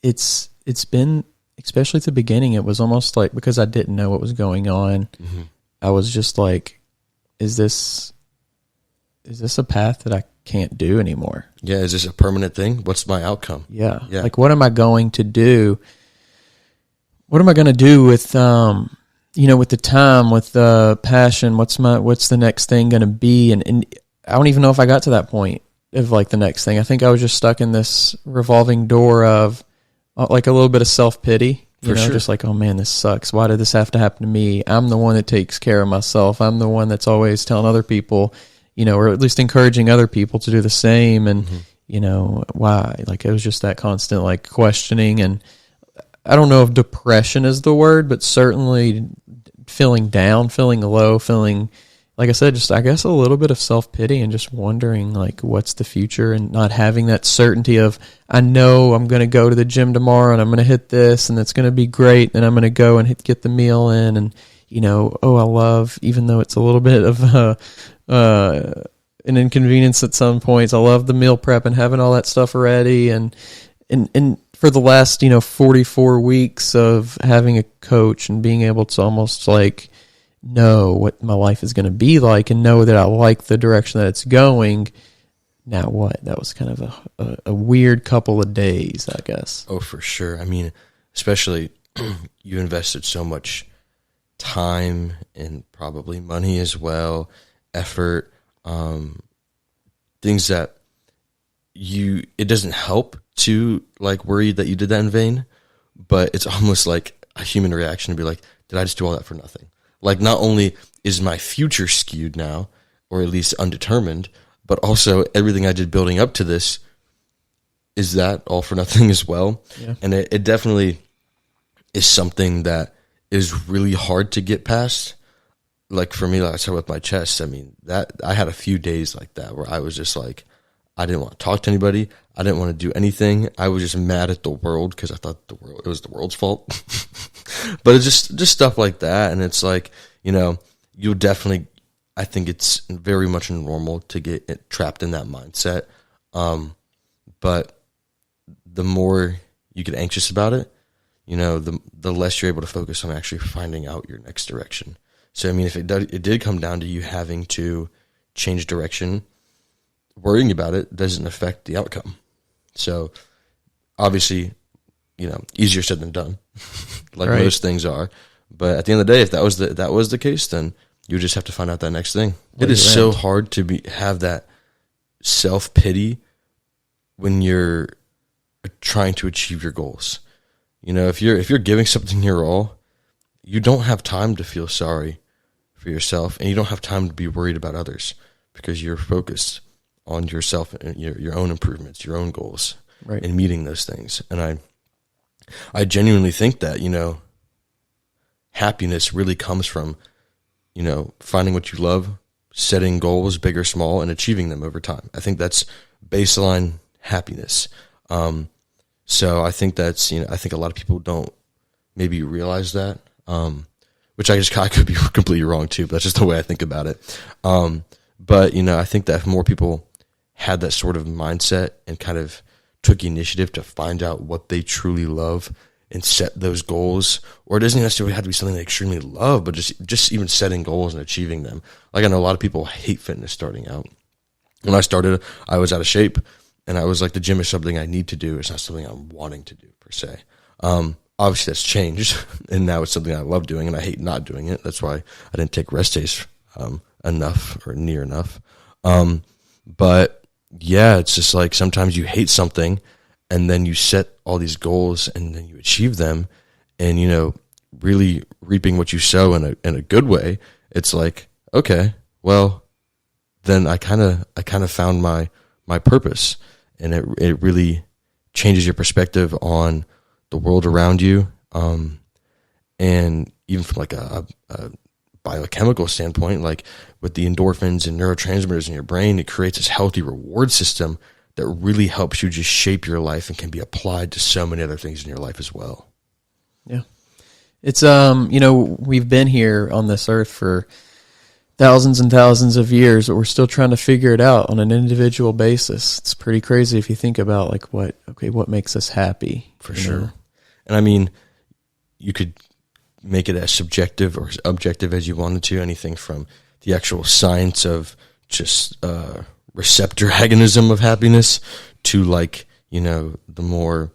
it's been, especially at the beginning, it was almost like, because I didn't know what was going on, I was just like, is this a path that I can't do anymore? Yeah, is this a permanent thing? What's my outcome? Yeah. Like, what am I going to do? What am I going to do with, with the time, with the passion? What's the next thing going to be? And I don't even know if I got to that point of like the next thing. I think I was just stuck in this revolving door of like a little bit of self-pity, sure. Just like, oh man, this sucks. Why did this have to happen to me? I'm the one that takes care of myself. I'm the one that's always telling other people, or at least encouraging other people to do the same. And, why? Like, it was just that constant like questioning, and I don't know if depression is the word, but certainly feeling down, feeling low, feeling, like I said, just, I guess, a little bit of self-pity and just wondering, like, what's the future, and not having that certainty of, I know I'm going to go to the gym tomorrow and I'm going to hit this and it's going to be great, and I'm going to go and get the meal in, and, I love, even though it's a little bit of an inconvenience at some points, I love the meal prep and having all that stuff ready, and for the last, 44 weeks of having a coach and being able to almost like know what my life is going to be like and know that I like the direction that it's going. Now what? That was kind of a weird couple of days, I guess. Oh, for sure. I mean, especially you invested so much time and probably money as well, effort, things that it doesn't help to like worry that you did that in vain, but it's almost like a human reaction to be like, did I just do all that for nothing? Like, not only is my future skewed now, or at least undetermined, but also everything I did building up to this, is that all for nothing as well? Yeah. And it definitely is something that is really hard to get past. Like for me, like I said with my chest, I mean, that I had a few days like that where I was just like, I didn't want to talk to anybody. I didn't want to do anything. I was just mad at the world because I thought it was the world's fault. But it's just stuff like that. And it's like, you'll definitely, I think it's very much normal to get trapped in that mindset. But the more you get anxious about it, the less you're able to focus on actually finding out your next direction. So, I mean, if it did come down to you having to change direction, worrying about it doesn't affect the outcome. So obviously, easier said than done, like right. Most things are. But at the end of the day, if that was the case, then you just have to find out that next thing. It is so hard to have that self-pity when you're trying to achieve your goals. If you're giving something your all, you don't have time to feel sorry for yourself, and you don't have time to be worried about others because you're focused on yourself and your own improvements, your own goals, right, and meeting those things. And I genuinely think that, happiness really comes from, finding what you love, setting goals, big or small, and achieving them over time. I think that's baseline happiness. So I think that's, I think a lot of people don't maybe realize that, which I could be completely wrong too, but that's just the way I think about it. But, I think that if more people had that sort of mindset and kind of took initiative to find out what they truly love and set those goals, or it doesn't necessarily have to be something they extremely love, but just even setting goals and achieving them. Like, I know a lot of people hate fitness starting out. When I started, I was out of shape, and I was like, the gym is something I need to do. It's not something I'm wanting to do per se. Obviously that's changed, and now it's something I love doing, and I hate not doing it. That's why I didn't take rest days enough or near enough. But yeah, it's just like sometimes you hate something, and then you set all these goals, and then you achieve them, and really reaping what you sow in a good way. It's like, okay, well, then I kind of found my purpose, and it really changes your perspective on the world around you, and even from like a biochemical standpoint, like with the endorphins and neurotransmitters in your brain, it creates this healthy reward system that really helps you just shape your life and can be applied to so many other things in your life as well. Yeah. It's, we've been here on this earth for thousands and thousands of years, but we're still trying to figure it out on an individual basis. It's pretty crazy if you think about like what makes us happy. For sure. And I mean, you could make it as subjective or as objective as you wanted to, anything from the actual science of just receptor agonism of happiness to like, the more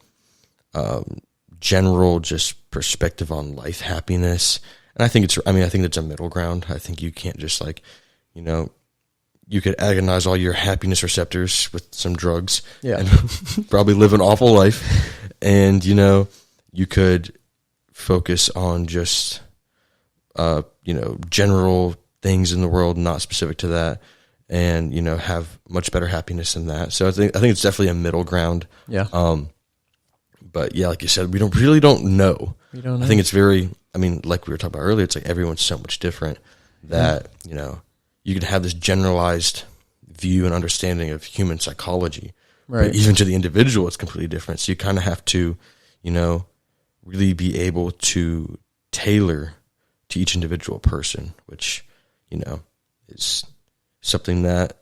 general just perspective on life happiness. And I think it's a middle ground. I think you can't just like, you could agonize all your happiness receptors with some drugs and probably live an awful life. And, you could focus on just, general things in the world, not specific to that, and, have much better happiness than that. So I think it's definitely a middle ground. Yeah. But yeah, like you said, we don't know. We don't know. I think it's very, like we were talking about earlier, it's like everyone's so much different that, you could have this generalized view and understanding of human psychology. Right. But even to the individual, it's completely different. So you kind of have to, really be able to tailor to each individual person, which, is something that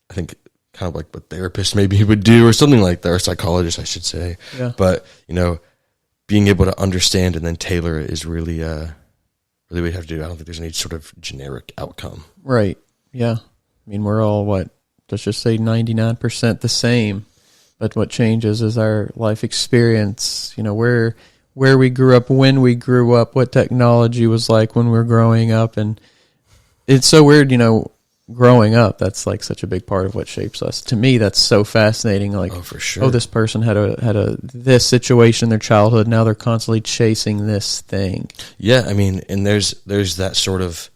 I think kind of like what therapists maybe would do or something like that, or psychologists, I should say. Yeah. But, being able to understand and then tailor it is really, really what you have to do. I don't think there's any sort of generic outcome. Right. Yeah. We're all, let's just say 99% the same, but what changes is our life experience, where we grew up, when we grew up, what technology was like when we were growing up. And it's so weird, growing up, that's like such a big part of what shapes us. To me, that's so fascinating. Like, oh, for sure. Oh, this person had this situation in their childhood. Now they're constantly chasing this thing. Yeah. And there's that sort of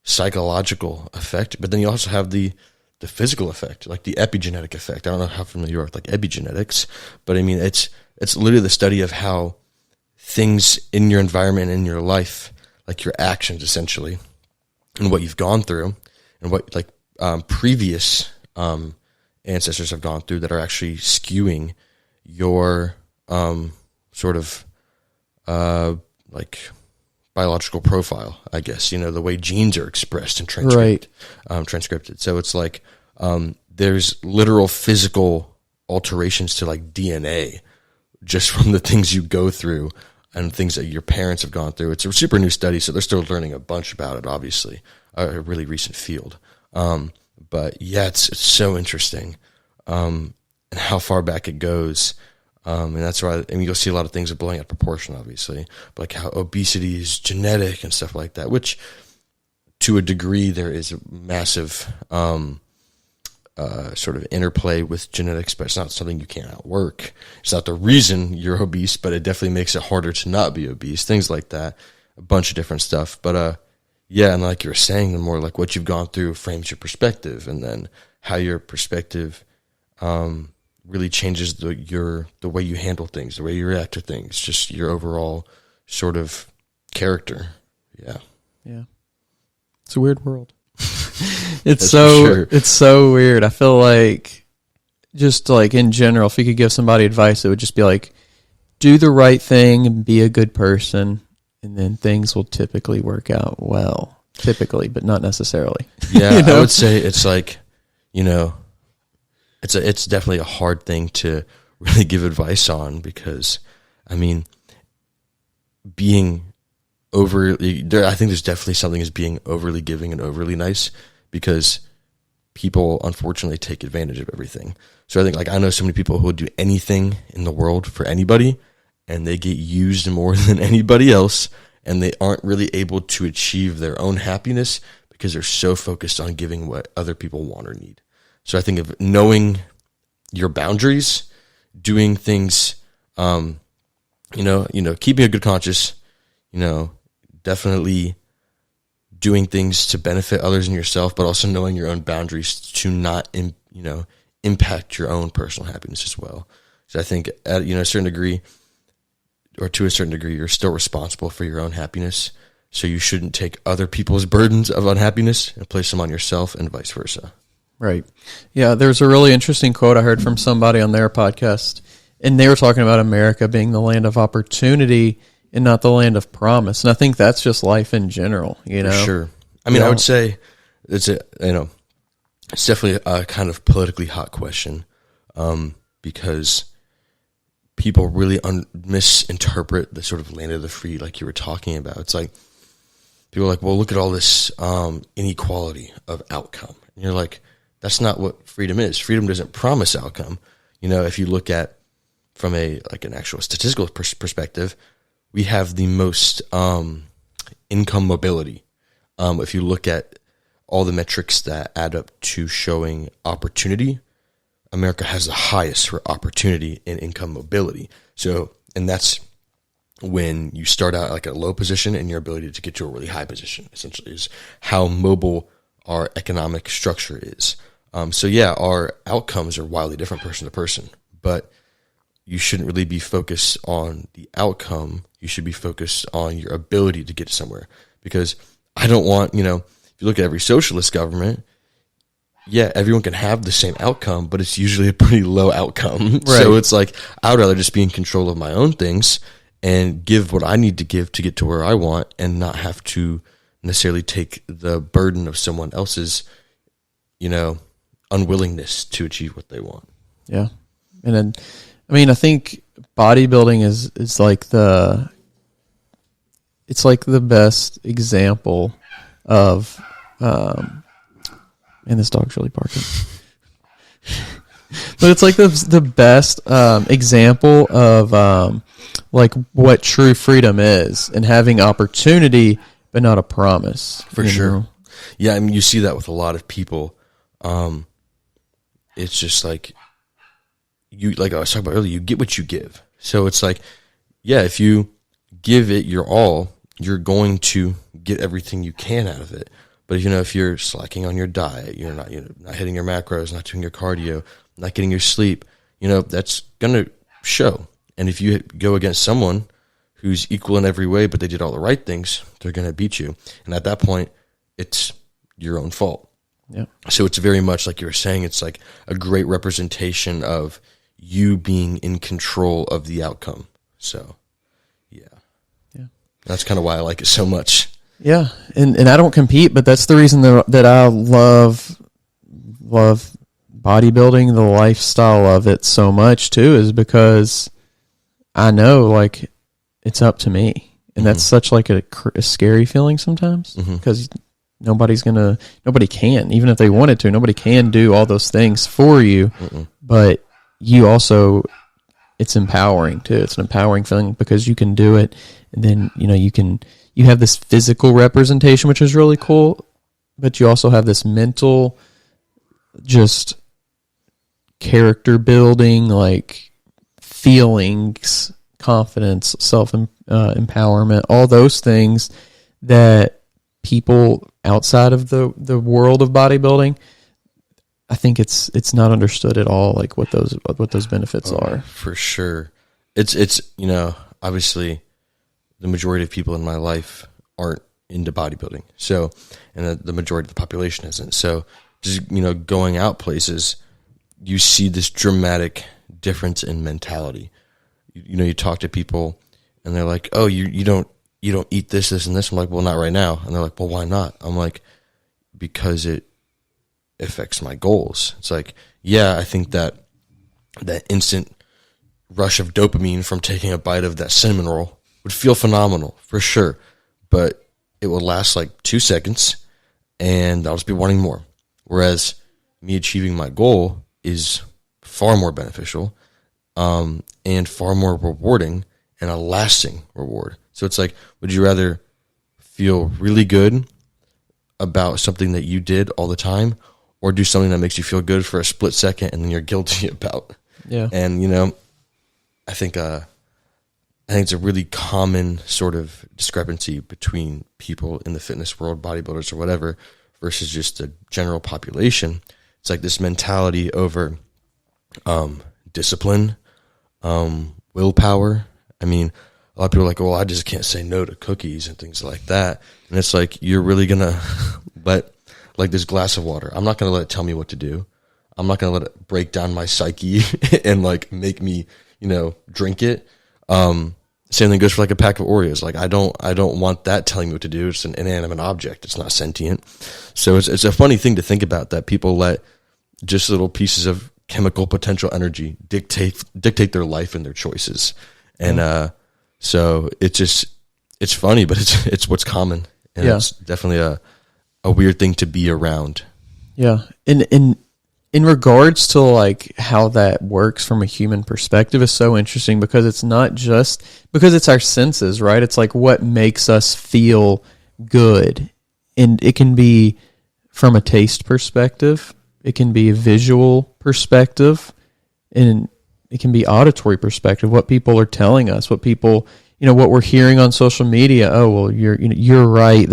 psychological effect, but then you also have the physical effect, like the epigenetic effect. I don't know how familiar you are with like epigenetics, but it's literally the study of how things in your environment, in your life, like your actions essentially, and what you've gone through, and what like previous ancestors have gone through that are actually skewing your sort of like biological profile, I guess, the way genes are expressed and transcripted. So it's like there's literal physical alterations to like DNA just from the things you go through and things that your parents have gone through. It's a super new study, so they're still learning a bunch about it, obviously, a really recent field. But yeah, it's so interesting and how far back it goes. And that's why, you'll see a lot of things are blowing out of proportion, obviously, but like how obesity is genetic and stuff like that, which to a degree there is a massive sort of interplay with genetics, but it's not something you can't outwork. It's not the reason you're obese, but it definitely makes it harder to not be obese, things like that, a bunch of different stuff. But yeah, and like you were saying, the more like what you've gone through frames your perspective, and then how your perspective really changes the way you handle things, the way you react to things, just your overall sort of character. Yeah. Yeah. It's a weird world. It's so weird. I feel like just like in general, if you could give somebody advice, it would just be like, do the right thing and be a good person, and then things will typically work out well. Typically, but not necessarily. Yeah, I would say it's like, it's definitely a hard thing to really give advice on, because being overly, I think there's definitely something as being overly giving and overly nice, because people unfortunately take advantage of everything. So I think like I know so many people who would do anything in the world for anybody, and they get used more than anybody else, and they aren't really able to achieve their own happiness because they're so focused on giving what other people want or need. So I think of knowing your boundaries, doing things, keeping a good conscience, definitely doing things to benefit others and yourself, but also knowing your own boundaries to not, impact your own personal happiness as well. So I think at a certain degree, or to a certain degree, you're still responsible for your own happiness. So you shouldn't take other people's burdens of unhappiness and place them on yourself, and vice versa. Right. Yeah, there's a really interesting quote I heard from somebody on their podcast, and they were talking about America being the land of opportunity and not the land of promise. And I think that's just life in general, you know? For sure. I mean, I would say it's it's definitely a kind of politically hot question, because people really misinterpret the sort of land of the free, like you were talking about. It's like, people are like, well, look at all this inequality of outcome. And you're like, that's not what freedom is. Freedom doesn't promise outcome. You know, if you look at from an actual statistical perspective, we have the most income mobility. If you look at all the metrics that add up to showing opportunity, America has the highest for opportunity and income mobility. So, and that's when you start out like at a low position and your ability to get to a really high position, essentially, is how mobile our economic structure is. So yeah, our outcomes are wildly different person to person, but you shouldn't really be focused on the outcome. You should be focused on your ability to get somewhere, because I don't want, you know, if you look at every socialist government, yeah, everyone can have the same outcome, but it's usually a pretty low outcome. Right. So it's like, I would rather just be in control of my own things and give what I need to give to get to where I want, and not have to necessarily take the burden of someone else's, you know, unwillingness to achieve what they want. Yeah. And then, I mean, I think bodybuilding is like it's like the best example of, and this dog's really barking. But it's like the best example of like what true freedom is, and having opportunity but not a promise. For sure. Know? Yeah, I mean, you see that with a lot of people. It's just like, like I was talking about earlier, you get what you give. So it's like, yeah, if you give it your all, you're going to get everything you can out of it. But if you're slacking on your diet, you're not hitting your macros, not doing your cardio, not getting your sleep, that's going to show. And if you go against someone who's equal in every way, but they did all the right things, they're going to beat you. And at that point, it's your own fault. Yeah. So it's very much like you were saying, it's like a great representation of you being in control of the outcome. So, yeah. That's kind of why I like it so much. Yeah, and I don't compete, but that's the reason that I love bodybuilding, the lifestyle of it so much too, is because I know like it's up to me, and that's such like a scary feeling sometimes, because nobody can, even if they wanted to, nobody can do all those things for you, but you also, it's empowering too. It's an empowering feeling because you can do it, and then you have this physical representation, which is really cool, but you also have this mental, just character building, like feelings, confidence, empowerment, all those things that people outside of the world of bodybuilding, I think it's not understood at all, like what those benefits are. For sure. It's obviously the majority of people in my life aren't into bodybuilding. So, and the majority of the population isn't. So just, going out places, you see this dramatic difference in mentality. You talk to people and they're like, oh, you don't eat this, and this. I'm like, well, not right now. And they're like, well, why not? I'm like, because it affects my goals. It's like, yeah, I think that instant rush of dopamine from taking a bite of that cinnamon roll would feel phenomenal for sure, but it will last like 2 seconds and I'll just be wanting more. Whereas me achieving my goal is far more beneficial, and far more rewarding, and a lasting reward. So it's like, would you rather feel really good about something that you did all the time, or do something that makes you feel good for a split second and then you're guilty about? Yeah. And, I think it's a really common sort of discrepancy between people in the fitness world, bodybuilders or whatever, versus just the general population. It's like this mentality over discipline, willpower. I mean, a lot of people are like, well, I just can't say no to cookies and things like that. And it's like, you're really going to let like this glass of water. I'm not going to let it tell me what to do. I'm not going to let it break down my psyche and like make me, drink it. Same thing goes for like a pack of Oreos. Like I don't want that telling me what to do. It's an inanimate object. It's not sentient. So it's a funny thing to think about that people let just little pieces of chemical potential energy dictate their life and their choices. And so it's funny, but it's what's common. And it's definitely a weird thing to be around. Yeah. In regards to like how that works from a human perspective is so interesting because it's not just because it's our senses, right? It's like what makes us feel good. And it can be from a taste perspective, it can be a visual perspective, and it can be auditory perspective, what people are telling us, what people, what we're hearing on social media. Oh, well, you're right.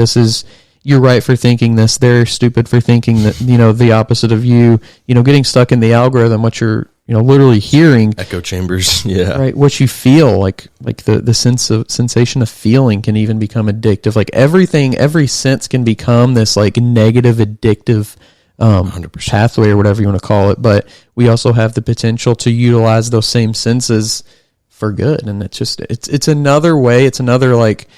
You're right for thinking this. They're stupid for thinking that, the opposite of you, getting stuck in the algorithm, what you're, literally hearing. Echo chambers. Yeah. Right. What you feel like the sensation of feeling can even become addictive. Like every sense can become this like negative, addictive, 100%. pathway or whatever you want to call it. But we also have the potential to utilize those same senses for good. And it's another way. It's another like,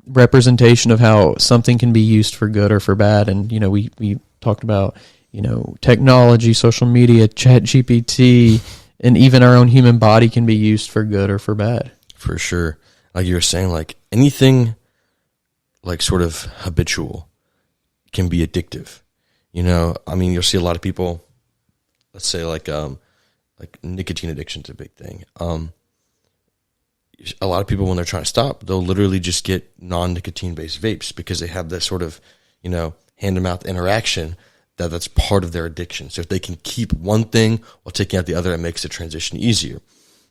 representation of how something can be used for good or for bad. And, we talked about, technology, social media, Chat GPT, and even our own human body can be used for good or for bad. For sure. Like you were saying, like anything like sort of habitual can be addictive. You'll see a lot of people, let's say like nicotine addiction is a big thing. A lot of people, when they're trying to stop, they'll literally just get non-nicotine based vapes because they have this sort of, hand-to-mouth interaction that's part of their addiction. So if they can keep one thing while taking out the other, it makes the transition easier.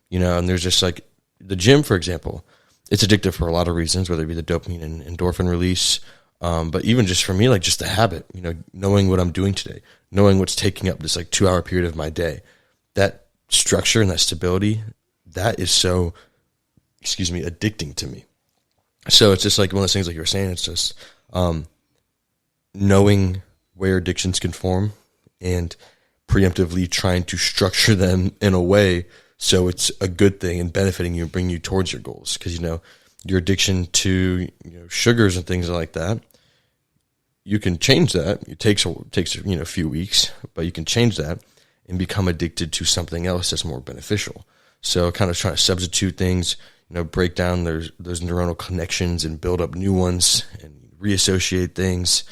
And there's just like the gym, for example, it's addictive for a lot of reasons, whether it be the dopamine and endorphin release. But even just for me, like just the habit, knowing what I'm doing today, knowing what's taking up this like 2-hour period of my day, that structure and that stability, that is so addicting to me. So it's just like one of those things like you were saying, it's just knowing where addictions can form and preemptively trying to structure them in a way so it's a good thing and benefiting you and bringing you towards your goals. Because, your addiction to sugars and things like that, you can change that. It takes a few weeks, but you can change that and become addicted to something else that's more beneficial. So kind of trying to substitute things, break down those neuronal connections and build up new ones and reassociate things.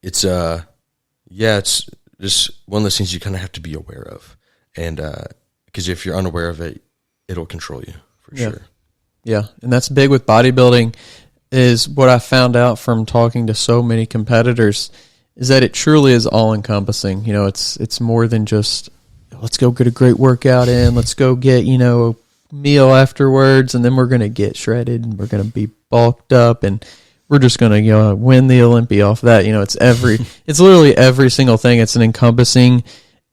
It's just one of those things you kind of have to be aware of. And because if you're unaware of it, it'll control you for sure. Yeah. And that's big with bodybuilding is what I found out from talking to so many competitors is that it truly is all encompassing. It's more than just, let's go get a great workout in. Let's go get, a meal afterwards, and then we're going to get shredded, and we're going to be bulked up, and we're just going to win the Olympia off that. It's literally every single thing. It's an encompassing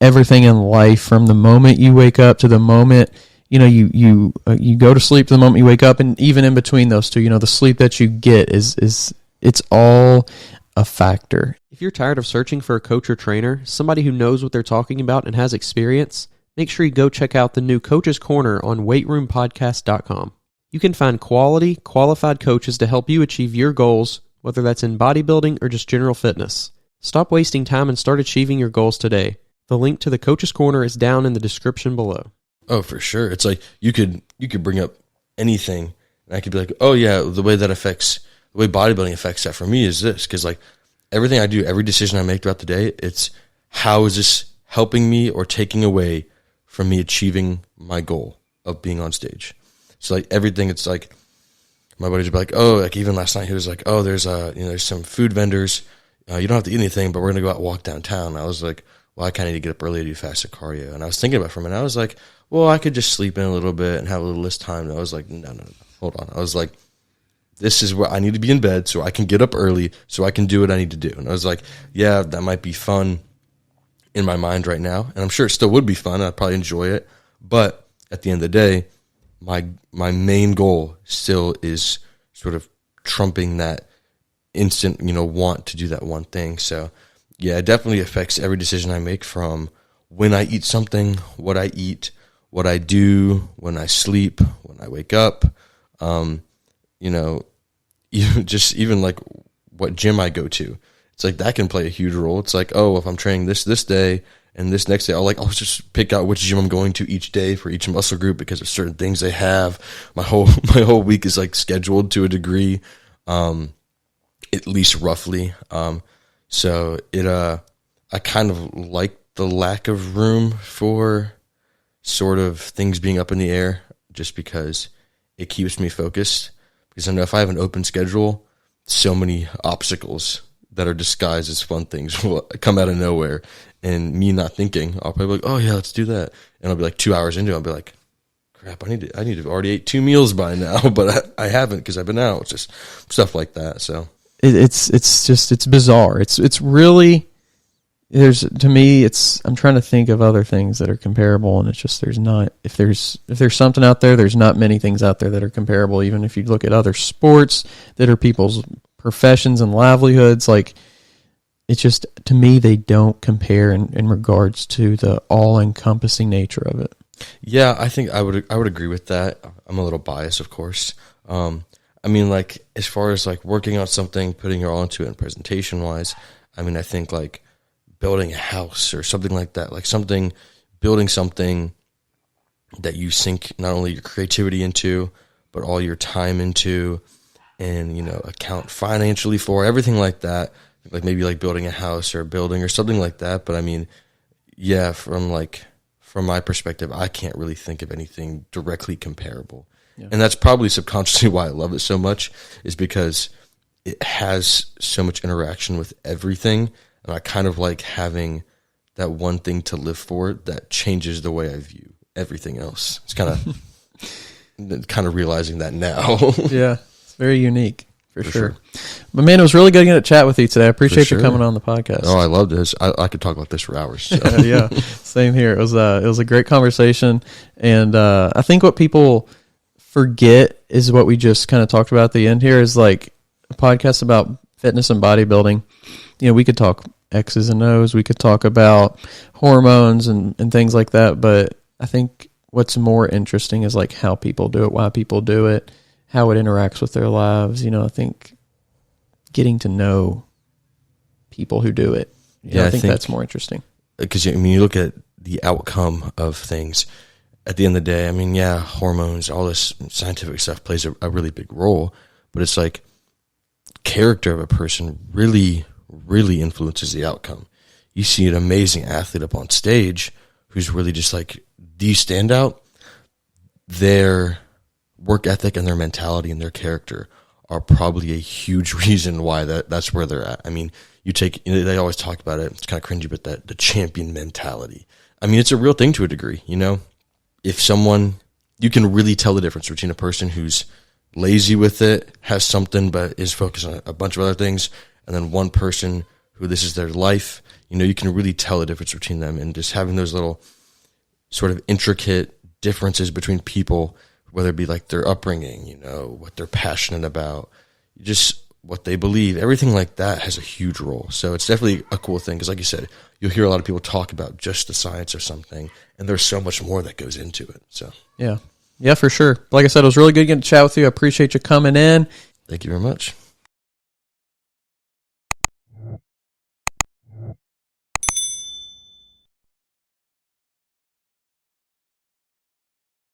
everything in life from the moment you wake up to the moment you go to sleep to the moment you wake up, and even in between those two, the sleep that you get is it's all a factor. If you're tired of searching for a coach or trainer, somebody who knows what they're talking about and has experience, make sure you go check out the new Coach's Corner on weightroompodcast.com. You can find quality, qualified coaches to help you achieve your goals, whether that's in bodybuilding or just general fitness. Stop wasting time and start achieving your goals today. The link to the Coach's Corner is down in the description below. Oh, for sure. It's like you could bring up anything, and I could be like, oh yeah, the way bodybuilding affects that for me is this, because like everything I do, every decision I make throughout the day, it's how is this helping me or taking away from me achieving my goal of being on stage. So like everything, it's like my buddies would be like, oh, like even last night he was like, oh, there's some food vendors. You don't have to eat anything, but we're gonna go out and walk downtown. And I was like, well, I kind of need to get up early to do fasted cardio. And I was thinking about it for a minute. I was like, well, I could just sleep in a little bit and have a little less time. And I was like, no, hold on. I was like, this is where I need to be in bed so I can get up early so I can do what I need to do. And I was like, yeah, that might be fun in my mind right now. And I'm sure it still would be fun. I'd probably enjoy it. But at the end of the day, my main goal still is sort of trumping that instant, want to do that one thing. So yeah, it definitely affects every decision I make, from when I eat something, what I eat, what I do, when I sleep, when I wake up, even like what gym I go to. It's like that can play a huge role. It's like, oh, if I'm training this day and this next day, I'll just pick out which gym I'm going to each day for each muscle group, because of certain things they have. My whole week is like scheduled to a degree, at least roughly. So I kind of like the lack of room for sort of things being up in the air, just because it keeps me focused. Because I know if I have an open schedule, so many obstacles that are disguised as fun things will come out of nowhere, and me not thinking, I'll probably be like, oh yeah, let's do that. And I'll be like 2 hours into it, I'll be like, crap, I need to have already ate 2 meals by now, but I haven't, because I've been out. It's just stuff like that. So it's bizarre. It's really, to me, I'm trying to think of other things that are comparable, and it's just, there's not, if there's something out there, there's not many things out there that are comparable. Even if you look at other sports that are people's professions and livelihoods, like, it's just, to me, they don't compare in regards to the all-encompassing nature of it. Yeah, I think I would agree with that. I'm a little biased, of course. I mean, like, as far as like working on something, putting your all into it, and presentation wise, I mean, I think like building a house or something like that, building something that you sink not only your creativity into, but all your time into, and, account financially for, everything like that. Like maybe like building a house or a building or something like that. But I mean, yeah, from my perspective, I can't really think of anything directly comparable. Yeah. And that's probably subconsciously why I love it so much, is because it has so much interaction with everything. And I kind of like having that one thing to live for that changes the way I view everything else. It's kind of realizing that now. Yeah, it's very unique. For sure. But man, it was really good getting to chat with you today. I appreciate you coming on the podcast. Oh, I love this. I could talk about this for hours. So. Yeah, same here. It was a great conversation, and I think what people forget is what we just kind of talked about at the end here, is like a podcast about fitness and bodybuilding. We could talk X's and O's, we could talk about hormones and things like that, but I think what's more interesting is like how people do it, why people do it, how it interacts with their lives. I think getting to know people who do it, I think that's more interesting. Because you look at the outcome of things, at the end of the day, I mean, yeah, hormones, all this scientific stuff plays a really big role, but it's like character of a person really, really influences the outcome. You see an amazing athlete up on stage who's really just like the standout, their work ethic and their mentality and their character are probably a huge reason why that's where they're at. I mean, they always talk about it, it's kind of cringy, but the champion mentality. I mean, it's a real thing to a degree, If someone, you can really tell the difference between a person who's lazy with it, has something, but is focused on a bunch of other things, and then one person who this is their life. You can really tell the difference between them, and just having those little sort of intricate differences between people, whether it be like their upbringing, what they're passionate about, just what they believe, everything like that has a huge role. So it's definitely a cool thing, because like you said, you'll hear a lot of people talk about just the science or something, and there's so much more that goes into it. So yeah, for sure. Like I said, it was really good getting to chat with you. I appreciate you coming in. Thank you very much.